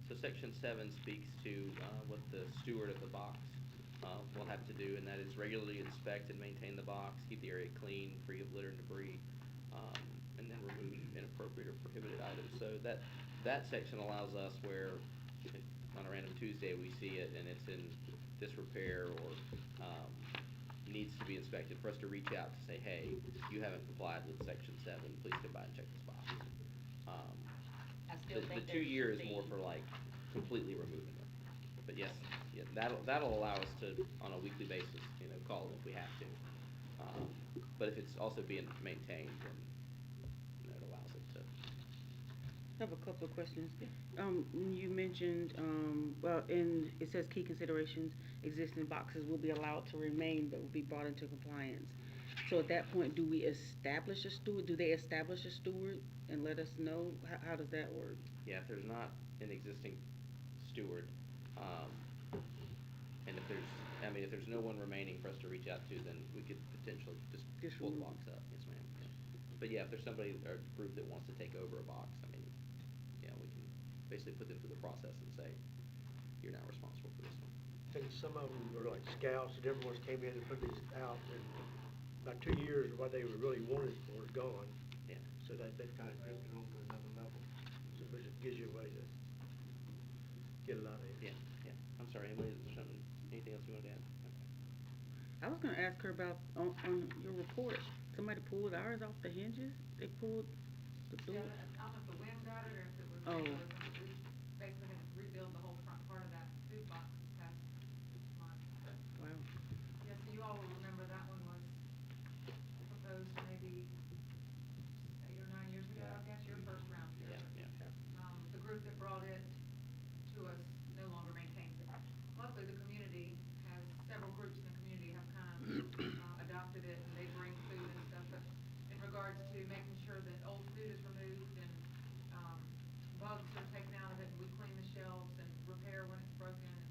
So Section 7 speaks to what the steward of the box will have to do, and that is regularly inspect and maintain the box, keep the area clean, free of litter and debris, and then remove inappropriate or prohibited items. So that section allows us where if on a random Tuesday we see it and it's in disrepair or needs to be inspected, for us to reach out to say, hey, you haven't complied with Section 7, please come by and check this box. I still The think 2 there year is should more be- for like completely removing it. But yes, yeah, that'll allow us to, on a weekly basis, call them if we have to. But if it's also being maintained, then it allows it to. I have a couple of questions. You mentioned, it says key considerations, existing boxes will be allowed to remain but will be brought into compliance. So at that point, do we establish a steward? Do they establish a steward and let us know? How does that work? Yeah, if there's not an existing steward, and if there's no one remaining for us to reach out to, then we could potentially just pull the remove box up. Yes, ma'am. Yeah. But yeah, if there's somebody or group that wants to take over a box, I mean, yeah, we can basically put them through the process and say, you're now responsible for this one. I think some of them were like scouts, and different ones came in and put these out, and about 2 years, what they were really wanted for is gone. Yeah. So they've kind of drifted on to another level. So, but it gives you a way to get a lot of it. Yeah, yeah. I'm sorry, Emily, is there something, anything else you wanted to add? Okay. I was gonna ask her about, on your report, somebody pulled ours off the hinges? They pulled the door? Yeah, I don't know if the wind got it or if it was Oh. vandalism, but we basically had to rebuild the whole front part of that food box this past month. Wow. Yeah, so you all will remember that one was proposed maybe 8 or 9 years ago, I guess, your first round here. Yeah, yeah. The group that brought it to us no longer maintains it. Luckily, the community has, several groups in the community have kind of adopted it, and they bring food and stuff, but in regards to making sure that old food is removed and bugs are taken out of it, and we clean the shelves and repair when it's broken, and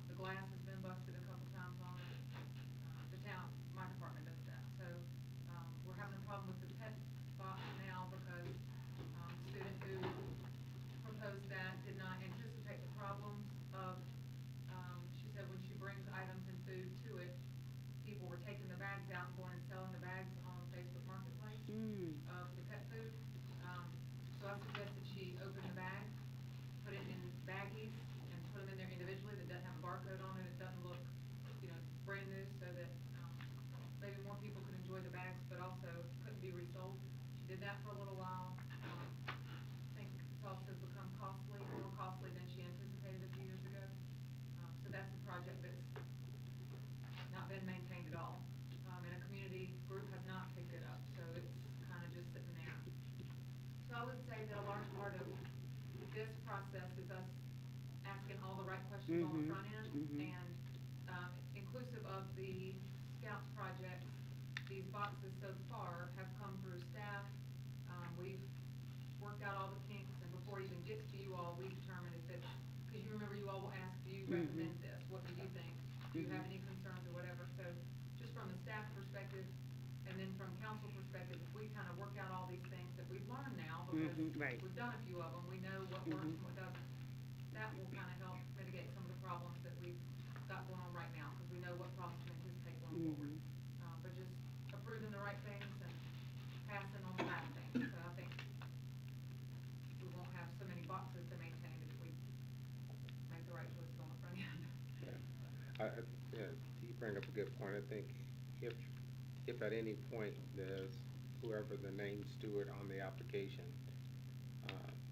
the glass has been busted a couple times on it. The town, my department does that, so we're having a problem with the pet box now because the student who proposed that did not anticipate the problems of, she said when she brings items and food to it, people were taking the bags out and going and selling the bags on Facebook Marketplace of the pet food. So I suggested she open the bag, put it in baggies, and put them in there individually that doesn't have a barcode on it, it doesn't look, brand new, so that maybe more people could enjoy the bags, but also couldn't be resold. She did that for a little while. I think it's also become more costly than she anticipated a few years ago. So that's a project that's not been maintained at all. And a community group has not picked it up, so it's kind of just sitting there. So I would say that a large part of this process is us asking all the right questions on the front end, and inclusive of the Scouts project, these boxes so far have come through staff. We've worked out all the kinks, and before it even gets to you all, we determine if it's, because you remember you all will ask, do you recommend this? What do you think? Do you have any concerns or whatever? So just from the staff perspective, and then from council perspective, if we kind of work out all these things that we've learned now, because Right. we've done a few of them, we know what works and what doesn't, that will kind of help mitigate some of the problems that we've got going on right now, because we know what problems to anticipate going forward. But just approving the right things and passing on the right things. So I think we won't have so many boxes to maintain if we make the right choices on the front end. Yeah, you bring up a good point. I think if at any point there's whoever the named steward on the application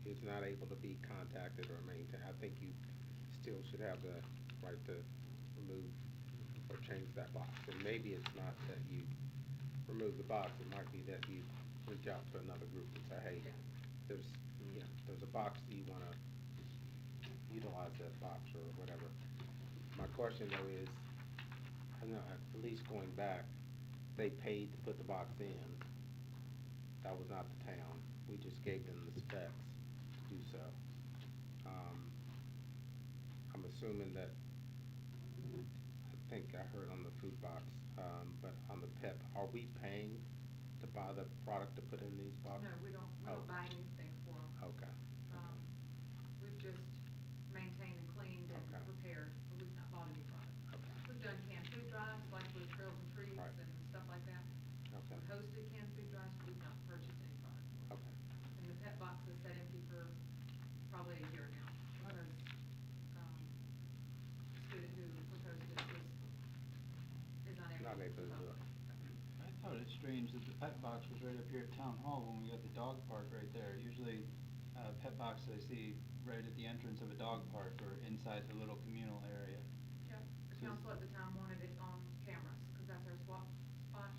is not able to be contacted or maintained, I think you still should have the right to remove or change that box. And maybe it's not that you remove the box, it might be that you reach out to another group and say, hey, there's a box, do you want to utilize that box or whatever. My question though is, I know at least going back, they paid to put the box in. That was not the town. We just gave them the specs to do so. I'm assuming that, I think I heard on the food box, but on the PEP, are we paying to buy the product to put in these boxes? No, we don't buy anything for them. Okay. We've just maintained and cleaned and repaired, but we've not bought any product. Okay. We've done canned food drives, like with Trails and Treats and stuff like that. Okay. We've hosted canned food drives, but we've not purchased any product. Okay. And the pet box has sat empty for probably a year now, because the student who proposed it is Not unable able to do it. I thought it strange that the pet box was right up here at Town Hall when we got the dog park right there. Usually, pet boxes I see right at the entrance of a dog park or inside the little communal area. Yeah, the council at the time wanted it on cameras, because that's our swap spot,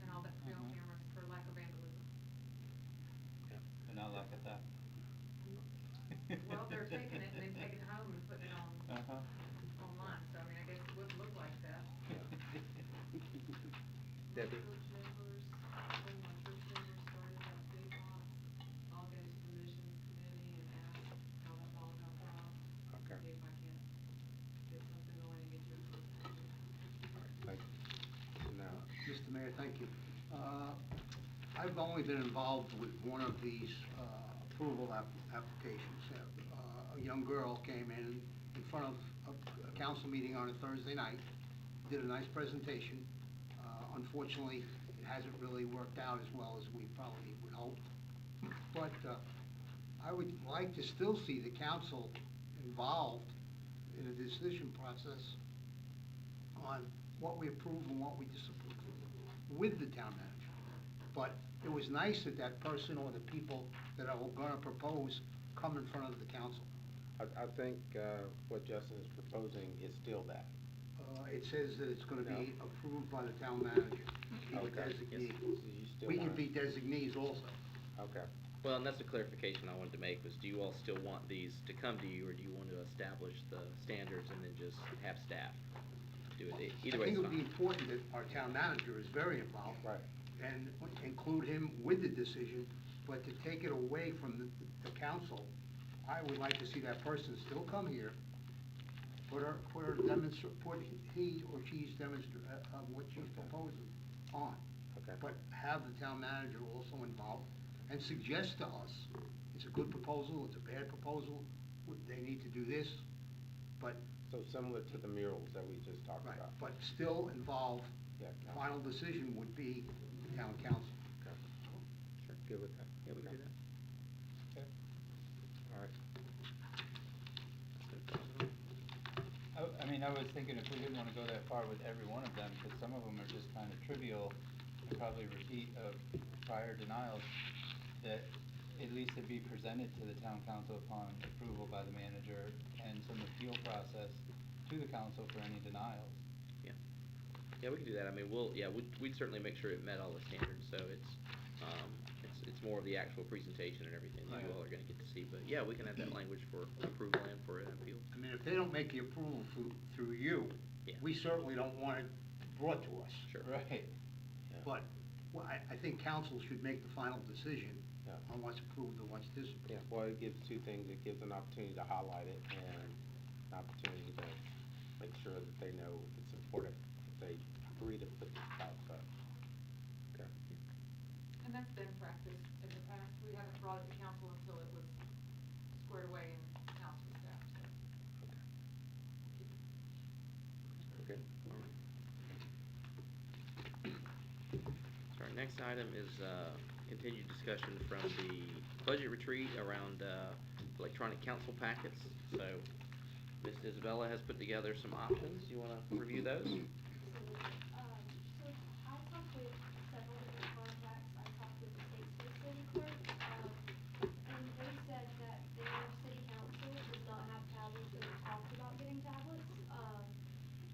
and all that could be on cameras for lack of vandalism. And not lack of that. Well, they're taking it and then taking it home and putting it on online, so I mean, I guess it wouldn't look like that. Debbie? Church members, when my church members started that big box, I'll go to the missions committee and ask how that all got brought. Okay. See if I can get something going and get your approval. All right, thank you. Now, Mr. Mayor, thank you. I I've only been involved with one of these approval applications. A young girl came in front of a council meeting on a Thursday night, did a nice presentation. Unfortunately, it hasn't really worked out as well as we probably would hope. But I would like to still see the council involved in a decision process on what we approve and what we disapprove with the town manager. But it was nice that that person or the people that are gonna propose come in front of the council. I think what Justin is proposing is still that. It says that it's gonna be No. approved by the town manager. Be a Okay. designee. So you still We can wanna- be designees also. Okay. Well, and that's a clarification I wanted to make, was do you all still want these to come to you, or do you want to establish the standards and then just have staff do it? Either way, I think it's it would be fine. important that our town manager is very involved. Right. And include him with the decision, but to take it away from the council, I would like to see that person still come here, put he or she's what she's proposing on. Okay. But have the town manager also involved and suggest to us, it's a good proposal, it's a bad proposal, they need to do this, but. So similar to the murals that we just talked Right, about. but still involve, Yeah, the council. final decision would be the town council. Okay. Sure. Good with that? Yeah, we can do Okay. that. Okay. All right. I mean, I was thinking if we didn't wanna go that far with every one of them, cause some of them are just kinda trivial and probably repeat of prior denials, that at least it'd be presented to the town council upon approval by the manager and some appeal process to the council for any denials. Yeah. Yeah, we can do that. I mean, we'd certainly make sure it met all the standards, so it's more of the actual presentation and everything that you Right. all are gonna get to see. But yeah, we can add that language for approval and for an appeal. I mean, if they don't make the approval through you, Yeah. we certainly don't want it brought to us. Sure. Right. Yeah. But, well, I think council should make the final decision Yeah. on what's approved and what's disapproved. Yeah, well, it gives two things. It gives an opportunity to highlight it and an opportunity to make sure that they know it's important if they agree to put this outside. Okay. And that's been practiced in the past. We haven't brought it to council until it was squared away in house with staff, so. Okay. All right. So our next item is continued discussion from the budget retreat around electronic council packets. So Ms. Isabella has put together some options. You want to review those? So I talked with several different contacts. I talked with the Statesville City Clerk, and they said that their city council does not have tablets or talked about getting tablets.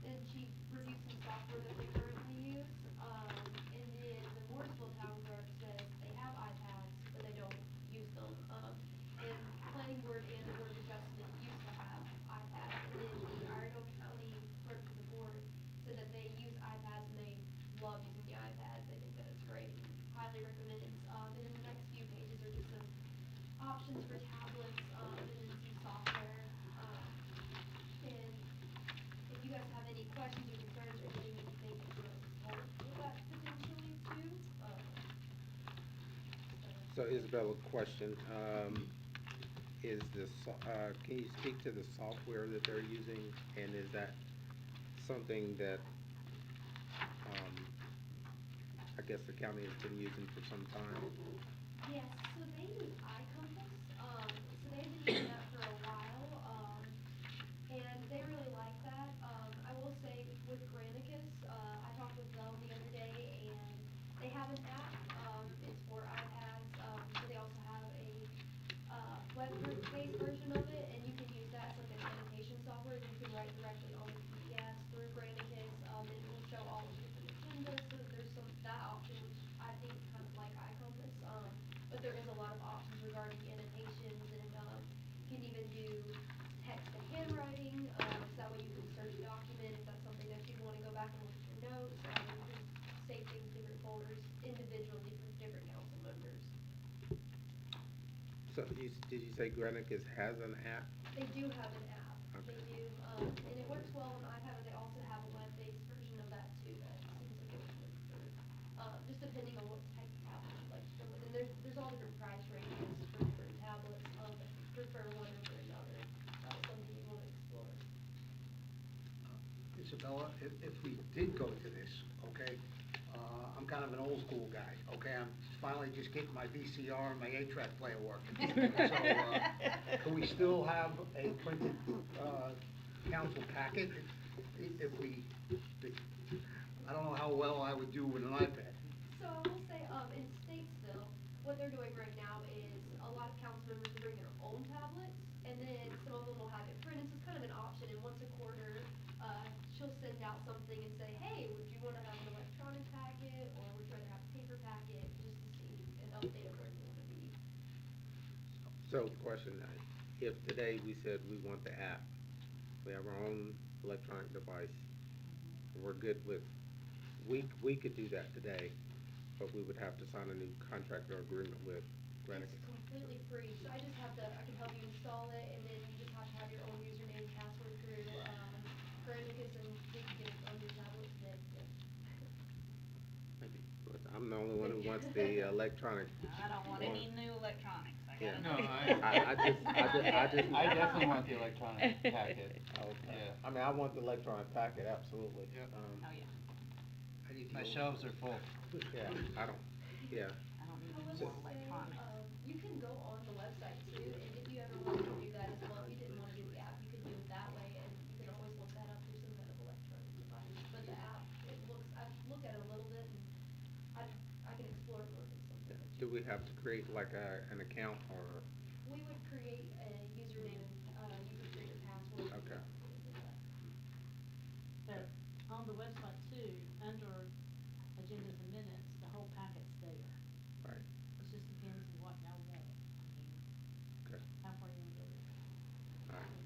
And she reviewed some software that they currently use. And then the Mooresville town clerk says they have iPads, but they don't use them. And planning board and the board of adjustment used to have iPads. And then the Iredell County clerk for the board said that they use iPads and they love using the iPads. They think that it's great and highly recommended. And then the next few pages are just some options for tablets, and then some software. And if you guys have any questions or concerns or getting anything that you want to help with that potentially too, So Isabella, question, can you speak to the software that they're using, and is that something that, I guess the county has been using for some time? yes, so they use iCompass, so they've been using that for a while, and they really like that. I will say with Granicus, I talked with them the other day, and they have an app, it's for iPads, so they also have a, web-based version of it, and you can use that as like an annotation software, you can write directly on the PDFs through Granicus, and it will show all of the different agendas, so there's that option, which I think is kind of like iCompass, but there is a lot of options regarding annotations, and, you can even do text to handwriting, so that way you can search a document if that's something that you wanna go back and look at your notes, you can save things in different folders individually for different council members. So did you say Granicus has an app? They do have an app, Okay. they do, and it works well on iPad, but they also have a web-based version of that too that seems to work with, just depending on what type of tablet you'd like to all different price ranges for different tablets, if you prefer one over another, that was something you'd wanna explore. Isabella, if we did go to this, okay, I'm kind of an old school guy, okay? I'm finally just getting my VCR and my 8-track player working. So, can we still have a printed, council packet if we, I don't know how well I would do with an iPad. So I will say, in Statesville, what they're doing right now is a lot of council members will bring their own tablets, and then some of them will have it printed, so it's kind of an option, and once a quarter, she'll send out something and say, hey, would you wanna have an electronic packet, or would you rather have a paper packet, just to see and update where you wanna be. So, question, if today we said we want the app, we have our own electronic device, we're good with, we could do that today, but we would have to sign a new contract or agreement with Granicus. It's completely free, so I can help you install it, and then you just have to have your own username and password through, Granicus, and we can get it on your tablet today, yeah. But I'm the only one who wants the electronic. I don't want any new electronics, I Yeah. gotta No, know. I definitely want the electronic packet. Okay. Yeah. I mean, I want the electronic packet, absolutely. Yep. Oh, yeah. I need to My go- shelves are full. Yeah, I don't, yeah. I don't need I any will more say, electronics. you can go on the website too, and if you ever wanted to do that as well, if you didn't wanna get the app, you can do it that way, and you can always look that up through some kind of electronic device. But the app, I've looked at it a little bit, and I can explore more if it's something that Do you. we have to create like an account or? We would create a username and, you could create your password. Okay. But on the website too, under agendas and minutes, the whole packet's there. Right. It just depends on what y'all want. I mean, Okay. how far you wanna go with it. Alright,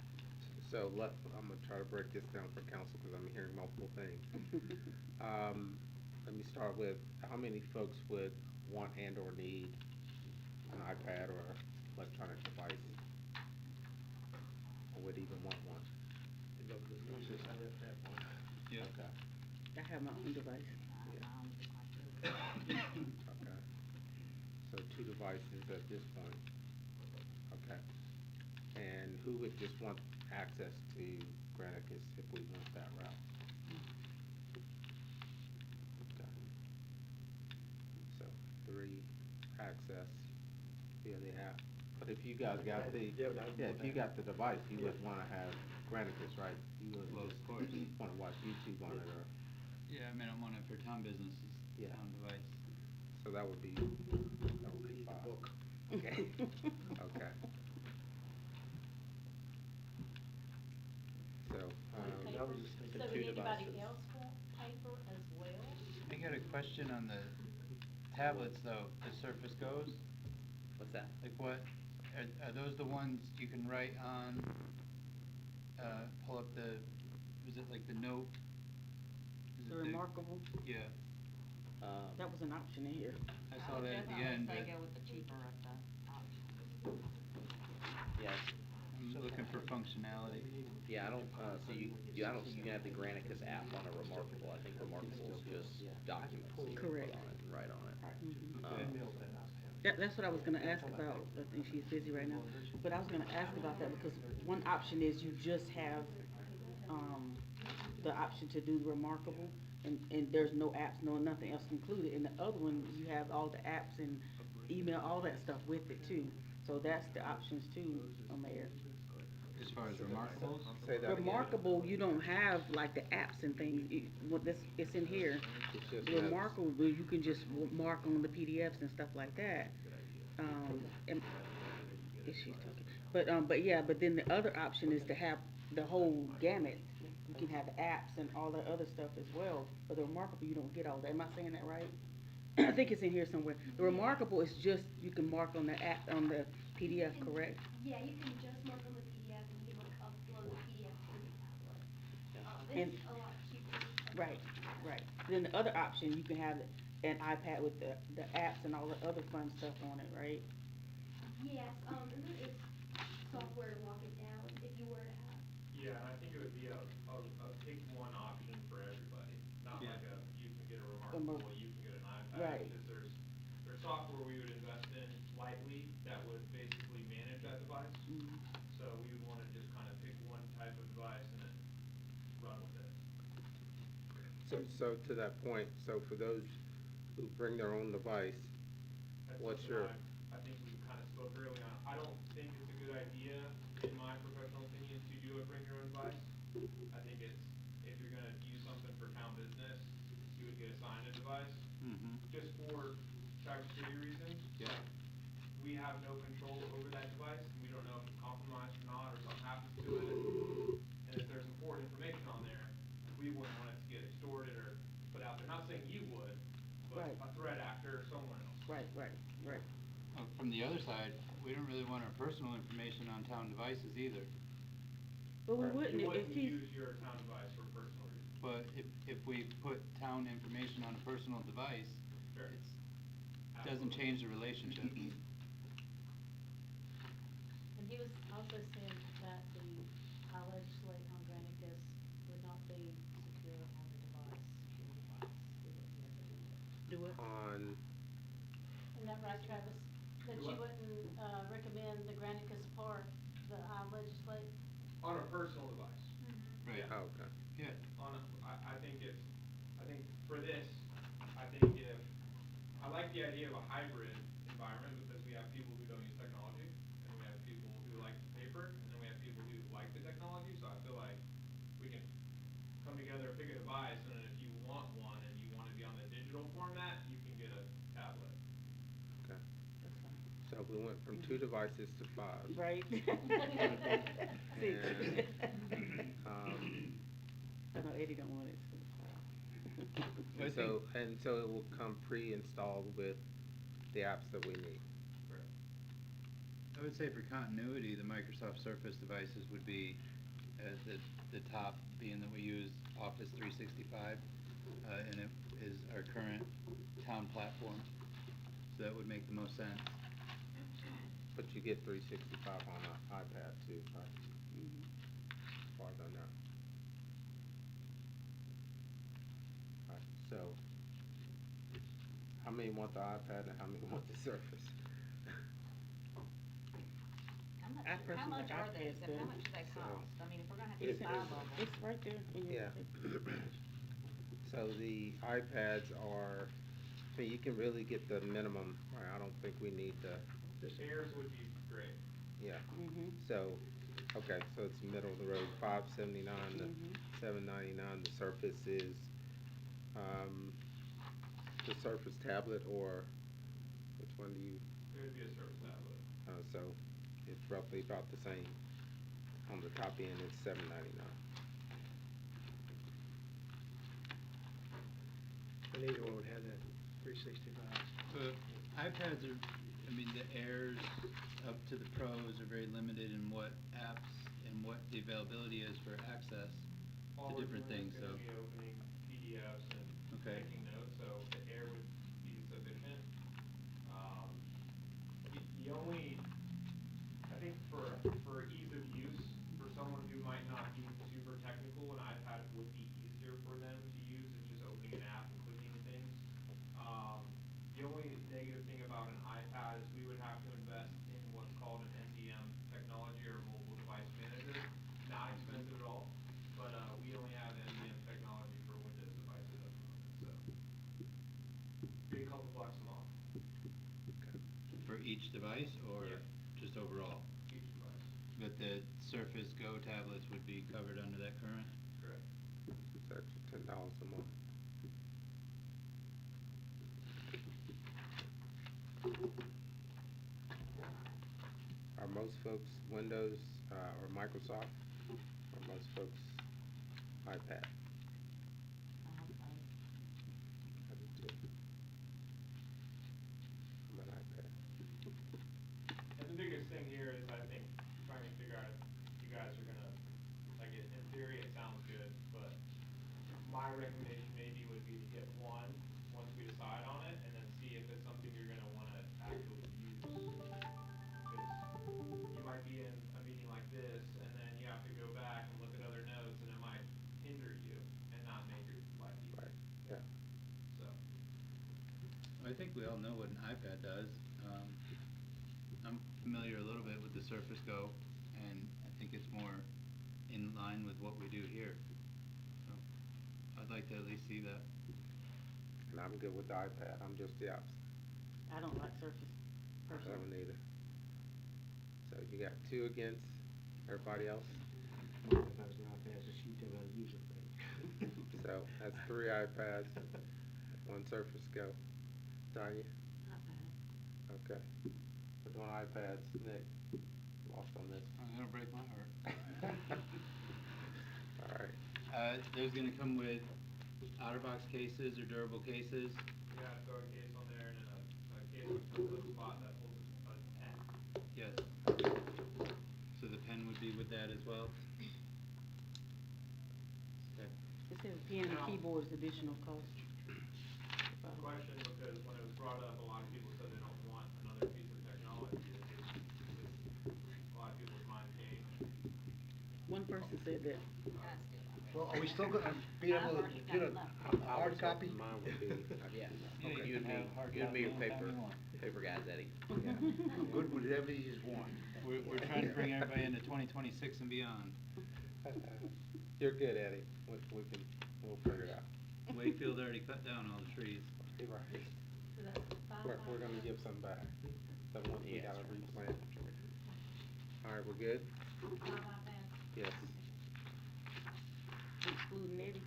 so I'm gonna try to break this down for council, cause I'm hearing multiple things. Let me start with, how many folks would want and or need an iPad or electronic device? Or would even want one? Yeah. Okay. I have my own device. Okay. So 2 devices at this point. Okay. And who would just want access to Granicus if we went that route? Okay. So 3 access via the app. But if you guys got the, if you got the device, you would wanna have Granicus, right? You would Well, of just course. wanna watch YouTube on it or, Yeah, I mean, I want it for town businesses, Yeah. town device. so that would be 5. Okay. Okay. So, Paper. So would anybody else want paper as well? I got a question on the tablets though, the Surface Goes, What's that? like what, are those the ones you can write on, pull up the, was it like the note? Is The it Remarkable, Yeah, that was an option in here. I saw that at the end, They but go with the cheaper of the option. Yes. I'm looking for functionality. Yeah, I don't, so I don't see you can have the Granicus app on a Remarkable. I think Remarkable is just documents that you can put Correct. on it and write on it. That's what I was gonna ask about, I think she's busy right now, but I was gonna ask about that because one option is you just have, the option to do the Remarkable, and there's no apps, no nothing else included, and the other one, you have all the apps and email, all that stuff with it too, so that's the options too, Mayor. As far as Remarkables? say that again. Remarkable, you don't have like the apps and things, well, this, it's in here. It's just The notes. Remarkable, you can just mark on the PDFs and stuff like that. And, is she talking? But yeah, but then the other option is to have the whole gamut. You can have apps and all the other stuff as well, but the Remarkable, you don't get all that, am I saying that right? I think it's in here somewhere. The Remarkable is just, you can mark on the app, on the PDF, correct? Yeah, you can just mark on the PDF, and you can like upload the PDF to your tablet. And- It's a lot cheaper. Right, right. Then the other option, you can have an iPad with the apps and all the other fun stuff on it, right? Yes, and there is software to lock it down if you were to have. Yeah, and I think it would be a pick one option for everybody, not Yeah. like you can get a Remarkable, you can get an iPad. Right. Because there's software we would invest in So to that point, so for those who bring their own device, That's what's something your, I think we kind of spoke early on. I don't think it's a good idea, in my professional opinion, to do a bring your own device. I think it's, if you're gonna use something for town business, you would get assigned a device. Mm-hmm. Just for cybersecurity reasons. Yeah. Like, we have no control over that device, and we don't know if it's compromised or not, or something happens to it. And if there's important information on there, we wouldn't want it to get extorted or put out there. Not saying you would, but Right. a threat actor or someone else. Right, right, right. From the other side, we don't really want our personal information on town devices either. But we Right. wouldn't, You if wouldn't he's, use your town device for personal reasons. But if we put town information on a personal device, Sure. it doesn't change the relationship. And he was also saying that I legislate on Granicus would not be secure on the device, your device. We wouldn't be able to do it. do it. on, Isn't that right, Travis? That Do you what? wouldn't, recommend the Granicus part, the I legislate? On a personal device. Right. Yeah. oh, okay. Yeah. I think it's, I think for this, I think if, I like the idea of a hybrid environment because we have people who don't use technology, and we have people who like paper, and then we have people who like the technology, so I feel like we can come together, pick a device, and then if you want one and you wanna be on the digital format, you can get a tablet. Okay. That's fine. So we went from 2 devices to 5. Right. And, I know Eddie don't want it, so. And so it will come pre-installed with the apps that we need. Correct. I would say for continuity, the Microsoft Surface devices would be the top, being that we use Office 365, and it is our current town platform. So that would make the most sense. But you get 365 on an iPad too, right? Mhm. As far as I know. Right, so, how many want the iPad and how many want the Surface? How much, I how personally much like are those, iPads and how better. much do they So, cost? I mean, if we're gonna have to It's- get 5 of them. It's right there in your. Yeah. So the iPads are, so you can really get the minimum, right, I don't think we need the, Airs would be great. yeah. Mhm. So, okay, so it's middle of the road, 579 to Mhm. 799. The Surface is, the Surface tablet, or which one do you? It would be a Surface tablet. So it's roughly about the same. On the top end, it's $799. And either one would have that 365. But iPads are, I mean, the Airs up to the Pros are very limited in what apps and what the availability is for access All to we're different doing things, is so. gonna be opening PDFs and Okay. taking notes, so the Air would be sufficient. The only, I think for ease of use, for someone who might not be super technical, an iPad would be easier for them to use. It's just opening an app and clicking things. The only negative thing about an iPad is we would have to invest in what's called an MDM technology, or mobile device manager. Not expensive at all, but we only have MDM technology for Windows devices at the moment, so be a couple bucks a month. For each device, or Yeah. just overall? Each device. But the Surface Go tablets would be covered under that current? Correct. It's extra $10 a month. Are most folks Windows, or Microsoft, or most folks iPad? I do too. I'm an iPad. And the biggest thing here is, I think, trying to figure out if you guys are gonna, like, in theory, it sounds good, but my recommendation maybe would be to get one, once we decide on it, and then see if it's something you're gonna wanna actually use. Cause you might be in a meeting like this, and then you have to go back and look at other notes, and it might hinder you and not make your life easier. Right, yeah. So. I think we all know what an iPad does. I'm familiar a little bit with the Surface Go, and I think it's more in line with what we do here. So I'd like to at least see that. And I'm good with the iPad, I'm just the opposite. I don't like Surface I personally. don't either. So you got 2 against, everybody else? Because the iPad's a sheet of a user page. So that's 3 iPads, 1 Surface Go. Tanya? iPad. Okay. We're doing iPads. Nick, lost on this. Oh, that'll break my heart. All right. There's gonna come with OtterBox cases or durable cases. You gotta throw a case on there and then a case with a flip spot that holds a pen. Yes. So the pen would be with that as well? Okay. It says pen and keyboard is additional cost. Question, because when it was brought up, a lot of people said they don't want another piece of technology. Is a lot of people's mind changed? One person said that. Well, are we still gonna be able to get a hard copy? Mine would be. Yeah. Yeah, You and me, hard you and me are copy anytime you want. paper guys, Eddie. Yeah. I'm good with whatever you want. We're trying to bring everybody into 2026 and beyond. You're good, Eddie. We'll figure it out. Wakefield already cut down all the trees. You're right. So that's five We're gonna iPads. give some back. The ones we Yeah, gotta that's right. replant. All right, we're good? 5 iPads. Yes. Excluding Eddie.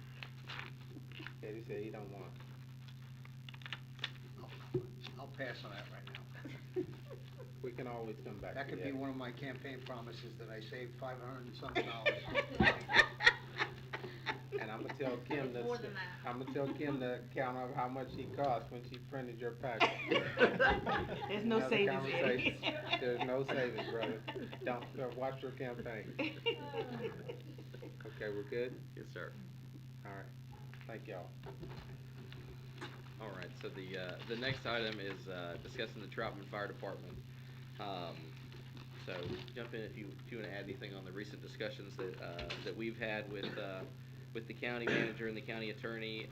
Eddie said he don't want. I'll pass on that right now. We can always come back That to could be Eddie. one of my campaign promises, that I saved $500 and something. And I'm gonna tell Kim It's more than that. I'm gonna tell Kim to count up how much she cost when she printed your packet. There's no Another savings, conversation. Eddie. There's no savings, brother. Don't, watch your campaign. Okay, we're good? Yes, sir. All right, thank y'all. All right, so the next item is discussing the Troutman Fire Department. So jump in if you want to add anything on the recent discussions that we've had with the county manager and the county attorney.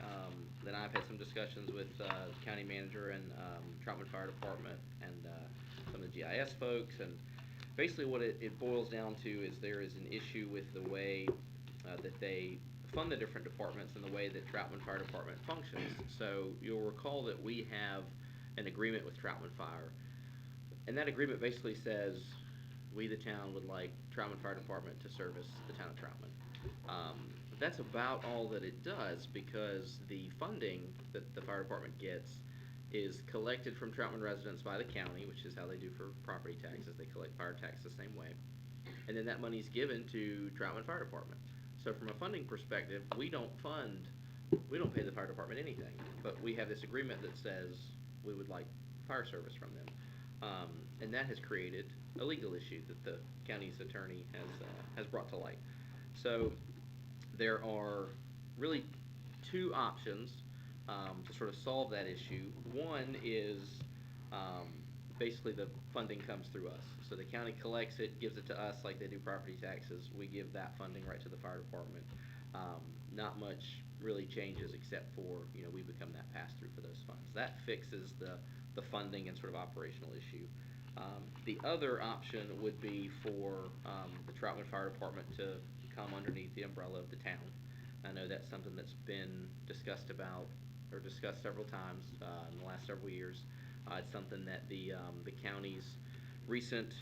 Then I've had some discussions with the county manager and Troutman Fire Department and some of the GIS folks. And basically what it boils down to is there is an issue with the way that they fund the different departments and the way that Troutman Fire Department functions. So you'll recall that we have an agreement with Troutman Fire, and that agreement basically says we, the town, would like Troutman Fire Department to service the town of Troutman. But that's about all that it does, because the funding that the fire department gets is collected from Troutman residents by the county, which is how they do for property taxes. They collect fire tax the same way. And then that money's given to Troutman Fire Department. So from a funding perspective, we don't pay the fire department anything, but we have this agreement that says we would like fire service from them. And that has created a legal issue that the county's attorney has brought to light. So there are really 2 options to sort of solve that issue. One is basically the funding comes through us. So the county collects it, gives it to us like they do property taxes. We give that funding right to the fire department. Not much really changes except for, we become that pass-through for those funds. That fixes the funding and sort of operational issue. The other option would be for the Troutman Fire Department to come underneath the umbrella of the town. I know that's something that's been discussed several times in the last several years. It's something that the county's recent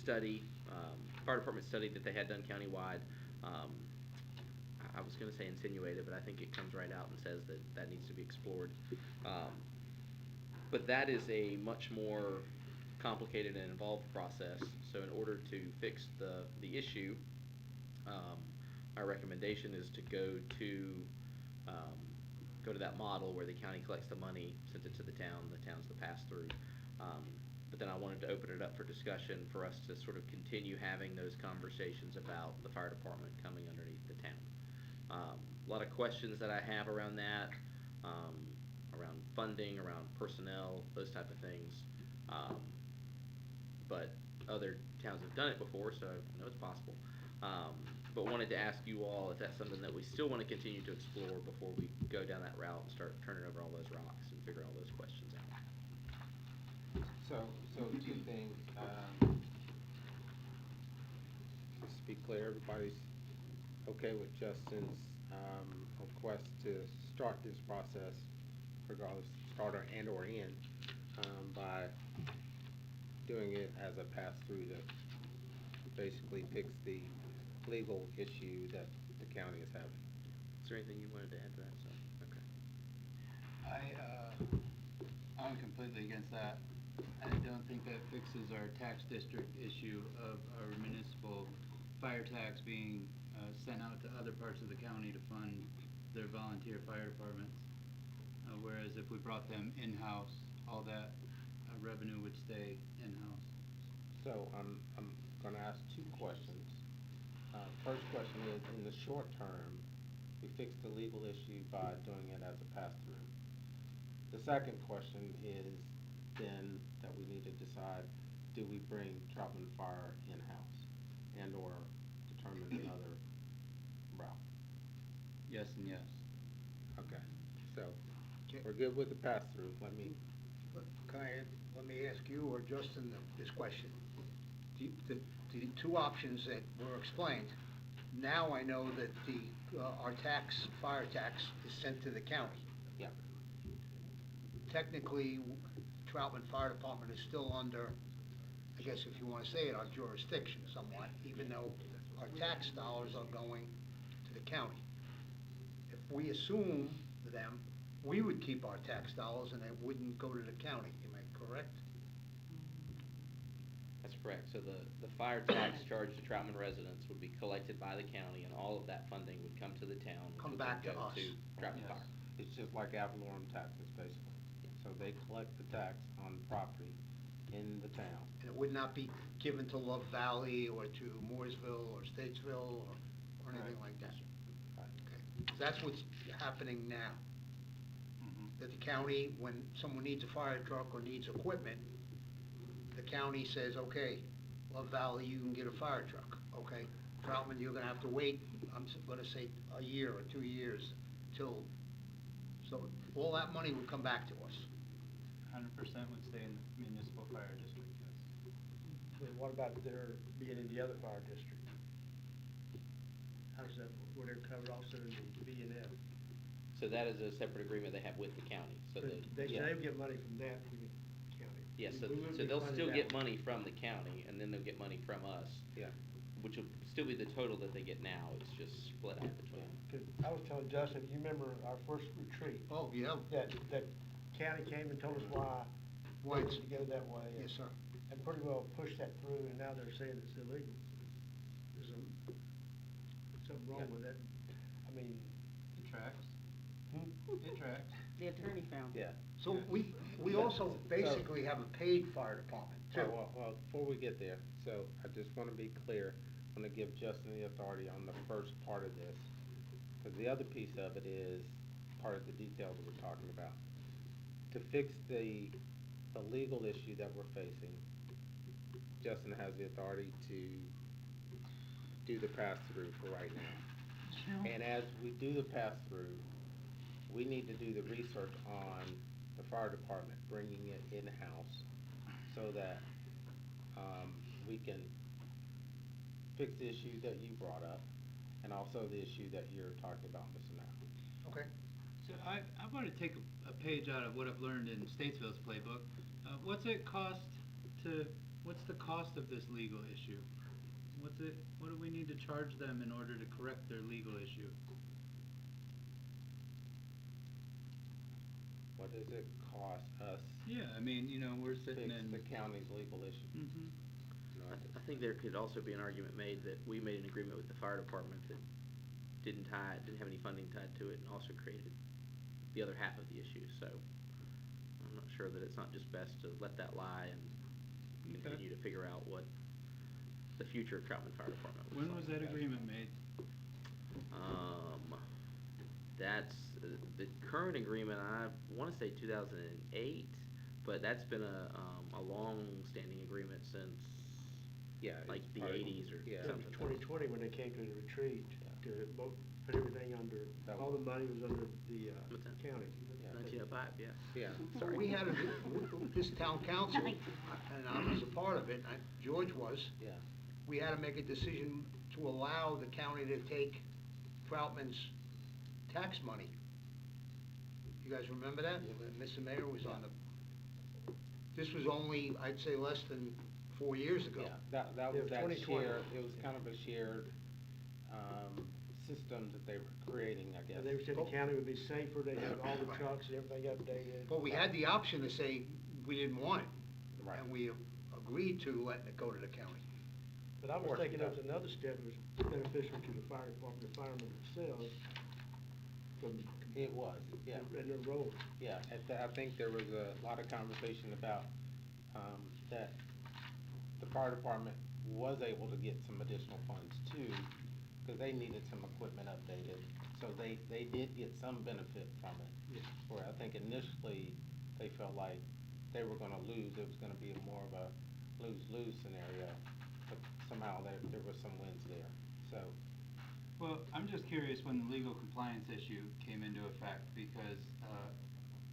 study, fire department study that they had done countywide, I was going to say insinuated, but I think it comes right out and says that needs to be explored. But that is a much more complicated and involved process. So in order to fix the issue, our recommendation is to go to that model where the county collects the money, sends it to the town's the pass-through. But then I wanted to open it up for discussion for us to sort of continue having those conversations about the fire department coming underneath the town. A lot of questions that I have around that, around funding, around personnel, those type of things. But other towns have done it before, so I know it's possible. But wanted to ask you all if that's something that we still want to continue to explore before we go down that route and start turning over all those rocks and figure all those questions out. So 2 things. Just to be clear, everybody's okay with Justin's request to start this process, regardless, start or and or end, by doing it as a pass-through to basically fix the legal issue that the county is having. Is there anything you wanted to add to that, so, okay. I'm completely against that. I don't think that fixes our tax district issue of our municipal fire tax being sent out to other parts of the county to fund their volunteer fire departments. Whereas if we brought them in-house, all that revenue would stay in-house. So I'm gonna ask two questions. First question is, in the short term, we fixed the legal issue by doing it as a pass-through. The second question is then that we need to decide, do we bring Troutman Fire in-house and or determine another route? Yes and yes. Okay, so we're good with the pass-through. Let me Let me ask you or Justin this question. The two options that were explained, now I know that our fire tax is sent to the county. Yeah. Technically, Troutman Fire Department is still under, I guess if you want to say it, our jurisdiction somewhat, even though our tax dollars are going to the county. If we assume them, we would keep our tax dollars and it wouldn't go to the county. Am I correct? That's correct. So the fire tax charged to Troutman residents would be collected by the county, and all of that funding would come to the town, which Come would then back to go us. to Troutman Yes. Fire. It's just like ad valorem taxes, basically. So they collect the tax on property in the town. And it would not be given to Love Valley or to Mooresville or Statesville or anything like that? Right. Okay. So that's what's happening now. Mm-hmm. That the county, when someone needs a fire truck or needs equipment, the county says, okay, Love Valley, you can get a fire truck, okay? Troutman, you're gonna have to wait, I'm gonna say a year or 2 years till, so all that money would come back to us. 100% would stay in the municipal fire district, yes. But what about their being in the other fire district? How's that, were they covered also in the B and F? So that is a separate agreement they have with the county, so But the. they get money from that, from the county. Yes, so We wouldn't be they'll funded still that get way. money from the county, and then they'll get money from us. Yeah. Which will still be the total that they get now, it's just split out between. Cause I was telling Justin, you remember our first retreat? Oh, yeah. That county came and told us why Why they it's- wanted to go that way. Yes, sir. And pretty well pushed that through, and now they're saying it's illegal. There's something wrong with that. I mean. It tracks. It tracks. The attorney found it. Yeah. So we also basically have a paid fire department too. Well, before we get there, so I just wanna be clear, I'm gonna give Justin the authority on the first part of this. Cause the other piece of it is part of the detail that we're talking about. To fix the legal issue that we're facing, Justin has the authority to do the pass-through for right now. And as we do the pass-through, we need to do the research on the fire department, bringing it in-house so that, we can fix the issue that you brought up and also the issue that you're talking about, Mr. Knapp. Okay. So I want to take a page out of what I've learned in Statesville's playbook. What's the cost of this legal issue? What do we need to charge them in order to correct their legal issue? What does it cost us? Yeah, I mean, we're sitting Fix in. the county's legal issue. Mm-hmm. I think there could also be an argument made that we made an agreement with the fire department that didn't have any funding tied to it, and also created the other half of the issue, so I'm not sure that it's not just best to let that lie and continue to figure out what the future of Troutman Fire Department looks like. When was that agreement made? That's, the current agreement, I wanna say 2008, but that's been a long-standing agreement since, Yeah. like, it's the part of- 80s or yeah. something. 2020, when they came to the retreat, to put everything under, all the money was under the What's that? county. 1905, yeah. Yeah. Sorry. We had this town council, and I was a part of it, George was. Yeah. We had to make a decision to allow the county to take Troutman's tax money. You guys remember that? Mr. Mayor was on the, this was only, I'd say, less than 4 years ago. Yeah, that It was was that 2020. shared, it was kind of a shared, system that they were creating, I guess. And they said the county would be safer, they had all the Right. trucks and everything updated. But we had the option to say we didn't want it. Right. And we agreed to letting it go to the county. But I was Of course, thinking there was yeah. another step that was beneficial to the fire department, the firemen themselves, from. It was, yeah. And their role. Yeah, I think there was a lot of conversation about, that the fire department was able to get some additional funds too, because they needed some equipment updated, so they did get some benefit from it. Yeah. Where I think initially, they felt like they were gonna lose, it was gonna be more of a lose-lose scenario, but somehow there was some wins there, so. Well, I'm just curious when the legal compliance issue came into effect, because,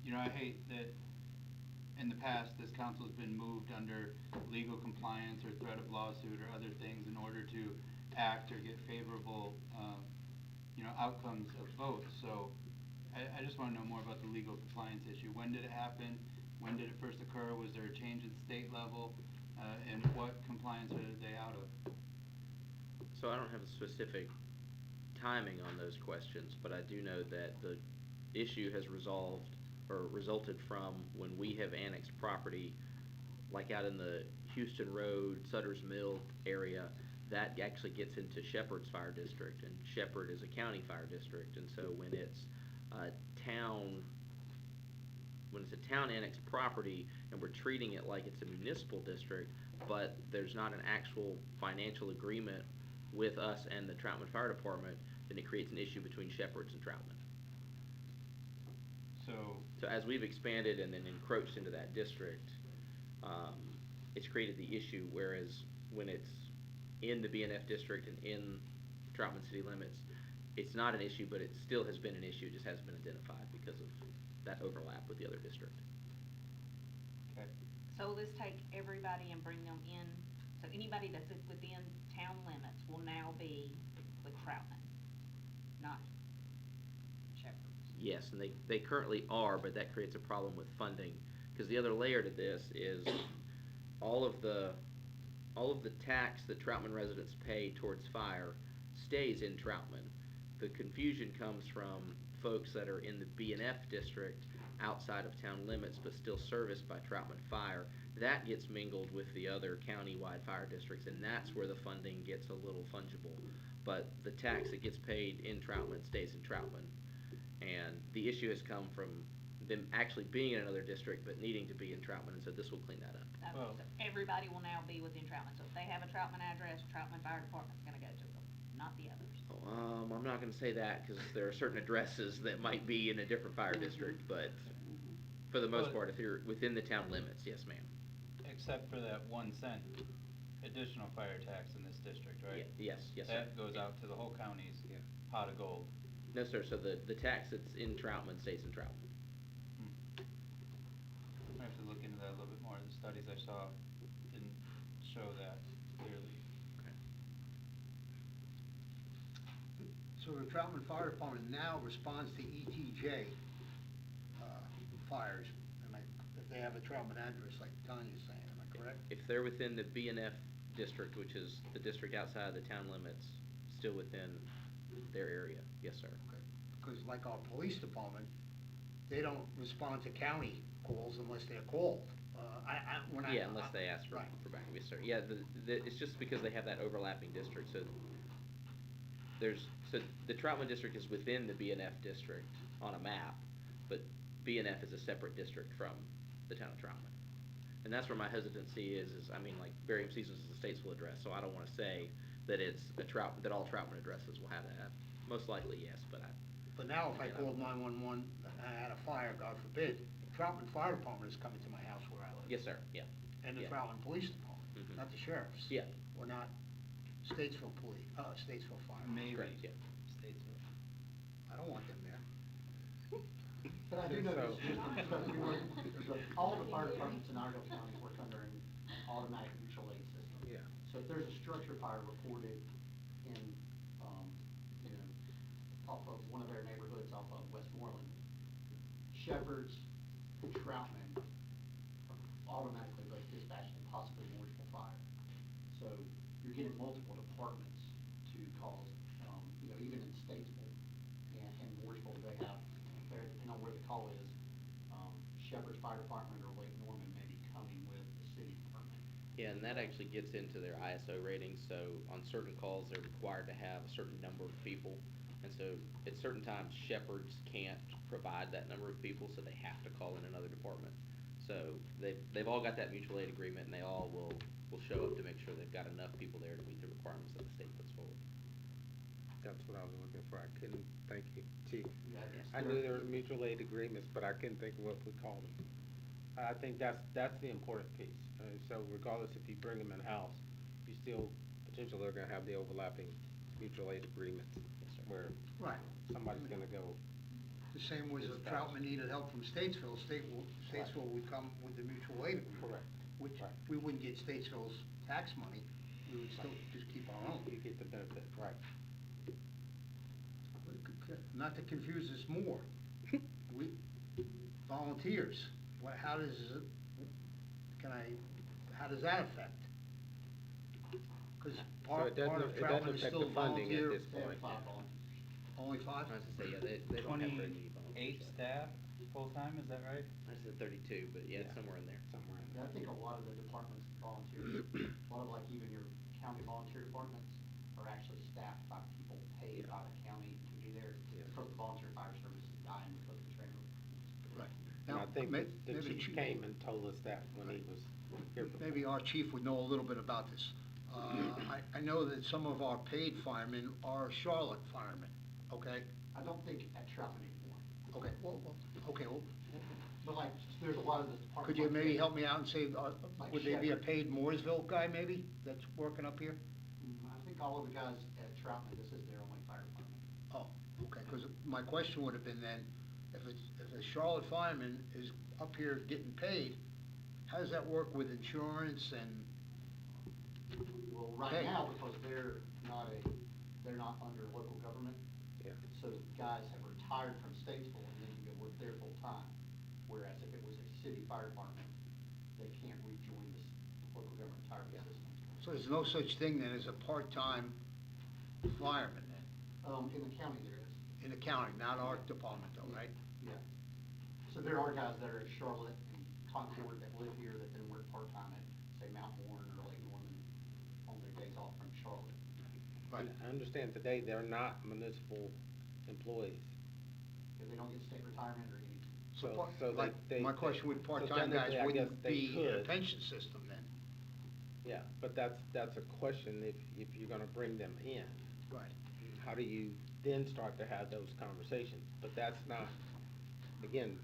you know, I hate that in the past, this council's been moved under legal compliance or threat of lawsuit or other things in order to act or get favorable, you know, outcomes of votes. So I just wanna know more about the legal compliance issue. When did it happen? When did it first occur? Was there a change at the state level? And what compliance are they out of? So I don't have a specific timing on those questions, but I do know that the issue has resolved or resulted from when we have annexed property, like out in the Houston Road, Sutter's Mill area, that actually gets into Shepherd's fire district, and Shepherd is a county fire district, and so when it's a town annexed property and we're treating it like it's a municipal district, but there's not an actual financial agreement with us and the Troutman Fire Department, then it creates an issue between Shepherds and Troutman. So as we've expanded and then encroached into that district, it's created the issue, whereas when it's in the BNF district and in Troutman city limits, it's not an issue, but it still has been an issue, just hasn't been identified because of that overlap with the other district. Okay. So will this take everybody and bring them in, so anybody that's within town limits will now be with Troutman, not Shepherd's? Yes, and they currently are, but that creates a problem with funding, because the other layer to this is all of the tax that Troutman residents pay towards fire stays in Troutman. The confusion comes from folks that are in the BNF district outside of town limits but still serviced by Troutman Fire. That gets mingled with the other county-wide fire districts, and that's where the funding gets a little fungible. But the tax that gets paid in Troutman stays in Troutman. And the issue has come from them actually being in another district but needing to be in Troutman, and so this will clean that up. So everybody will now be within Troutman, so if they have a Troutman address, Troutman Fire Department's gonna go to them, not the others. I'm not going to say that because there are certain addresses that might be in a different fire district, but for the most part, if you're within the town limits, yes, ma'am. Except for that 1 cent additional fire tax in this district, right? Yes, sir. That goes out to the whole county's pot of gold. No, sir, so the tax that's in Troutman stays in Troutman. I have to look into that a little bit more. The studies I saw didn't show that clearly. So the Troutman Fire Department now responds to ETJ fires, if they have a Troutman address, like Tanya's saying, am I correct? If they're within the BNF district, which is the district outside of the town limits, still within their area, yes, sir. Okay. Because like our police department, they don't respond to county calls unless they're called. Unless they ask for backup, yes, sir. Yeah, it's just because they have that overlapping district, so the Troutman district is within the BNF district on a map, but BNF is a separate district from the town of Troutman. And that's where my hesitancy is I mean, like, Barium Seasons is a Statesville address, so I don't wanna say that it's that all Troutman addresses will have that. Most likely, yes, but But now if I called 911 and I had a fire, God forbid, the Troutman Fire Department is coming to my house where I live. Yes, sir, yeah. And the Troutman Police Department, not the sheriff's. Yeah. Or not Statesville Fire. Maybe. Correct, yeah. Statesville. I don't want them there. But I do know this, all the fire departments in Iredell County work under an automatic mutual aid system. Yeah. So if there's a structure fire reported in, off of one of their neighborhoods off of Westmoreland, Shepherds and Troutman are automatically both dispatched in possibly Mooresville fire. So you're getting multiple departments to call, even in Statesville and Mooresville, they have, there, depending on where the call is, Shepherds Fire Department or Lake Norman may be coming with the city department. Yeah, and that actually gets into their ISO ratings, so on certain calls, they're required to have a certain number of people. And so at certain times, Shepherds can't provide that number of people, so they have to call in another department. So they've all got that mutual aid agreement, and they all will show up to make sure they've got enough people there to meet the requirements that the state puts forward. That's what I was looking for. I couldn't, thank you, Chief. Yeah, I knew there were mutual aid agreements, but I couldn't think of what we called them. I think that's the important piece. So regardless if you bring them in-house, you still potentially are gonna have the overlapping mutual aid agreements. Yes, sir. Where Right. somebody's gonna go. The same was if Troutman needed help from Statesville, Statesville would come with the mutual aid agreement. Correct. Which, Right. we wouldn't get Statesville's tax money, we would still just keep our own. You get the benefit, right. Not to confuse us more, we, volunteers, how does, how does that affect? Cause part of Troutman is still volunteer. At this point. Only 5? I was gonna say, yeah, they don't have very many volunteers. 28 staff, full-time, is that right? I said 32, but yeah, it's somewhere in there. Somewhere in Yeah, I think a lot of the departments volunteers, a lot of like even your county volunteer departments are actually staffed by people paid by the county to be there because the volunteer fire service is dying because of the trailer. Right. And I think the maybe chief came and told us that when he was here before. Maybe our chief would know a little bit about this. I know that some of our paid firemen are Charlotte firemen, okay? I don't think at Troutman anymore. Okay, well, But like, there's a lot of the departments. could you maybe help me out and say, Like would they be a Shepherd. paid Mooresville guy maybe, that's working up here? I think all of the guys at Troutman, this is their only fire department. Oh, okay, because my question would have been then, if a Charlotte fireman is up here getting paid, how does that work with insurance and? Well, right Hey. now, because they're not under local government. Yeah. So guys have retired from Statesville and then can go work there full time. Whereas if it was a city fire department, they can't rejoin this local government retirement system. So there's no such thing then as a part-time fireman then, In the county there is. in the county, not our department though, right? Yeah. So there are guys that are at Charlotte and Concord that live here that then work part-time at, say, Mount Warren or Lake Norman on their days off from Charlotte. Right. I understand today they're not municipal employees. Because they don't get state retirement or anything. My question with part-time guys technically, I wouldn't guess they be in a could. pension system then. Yeah, but that's a question if you're gonna bring them in. Right. How do you then start to have those conversations? But that's not, again,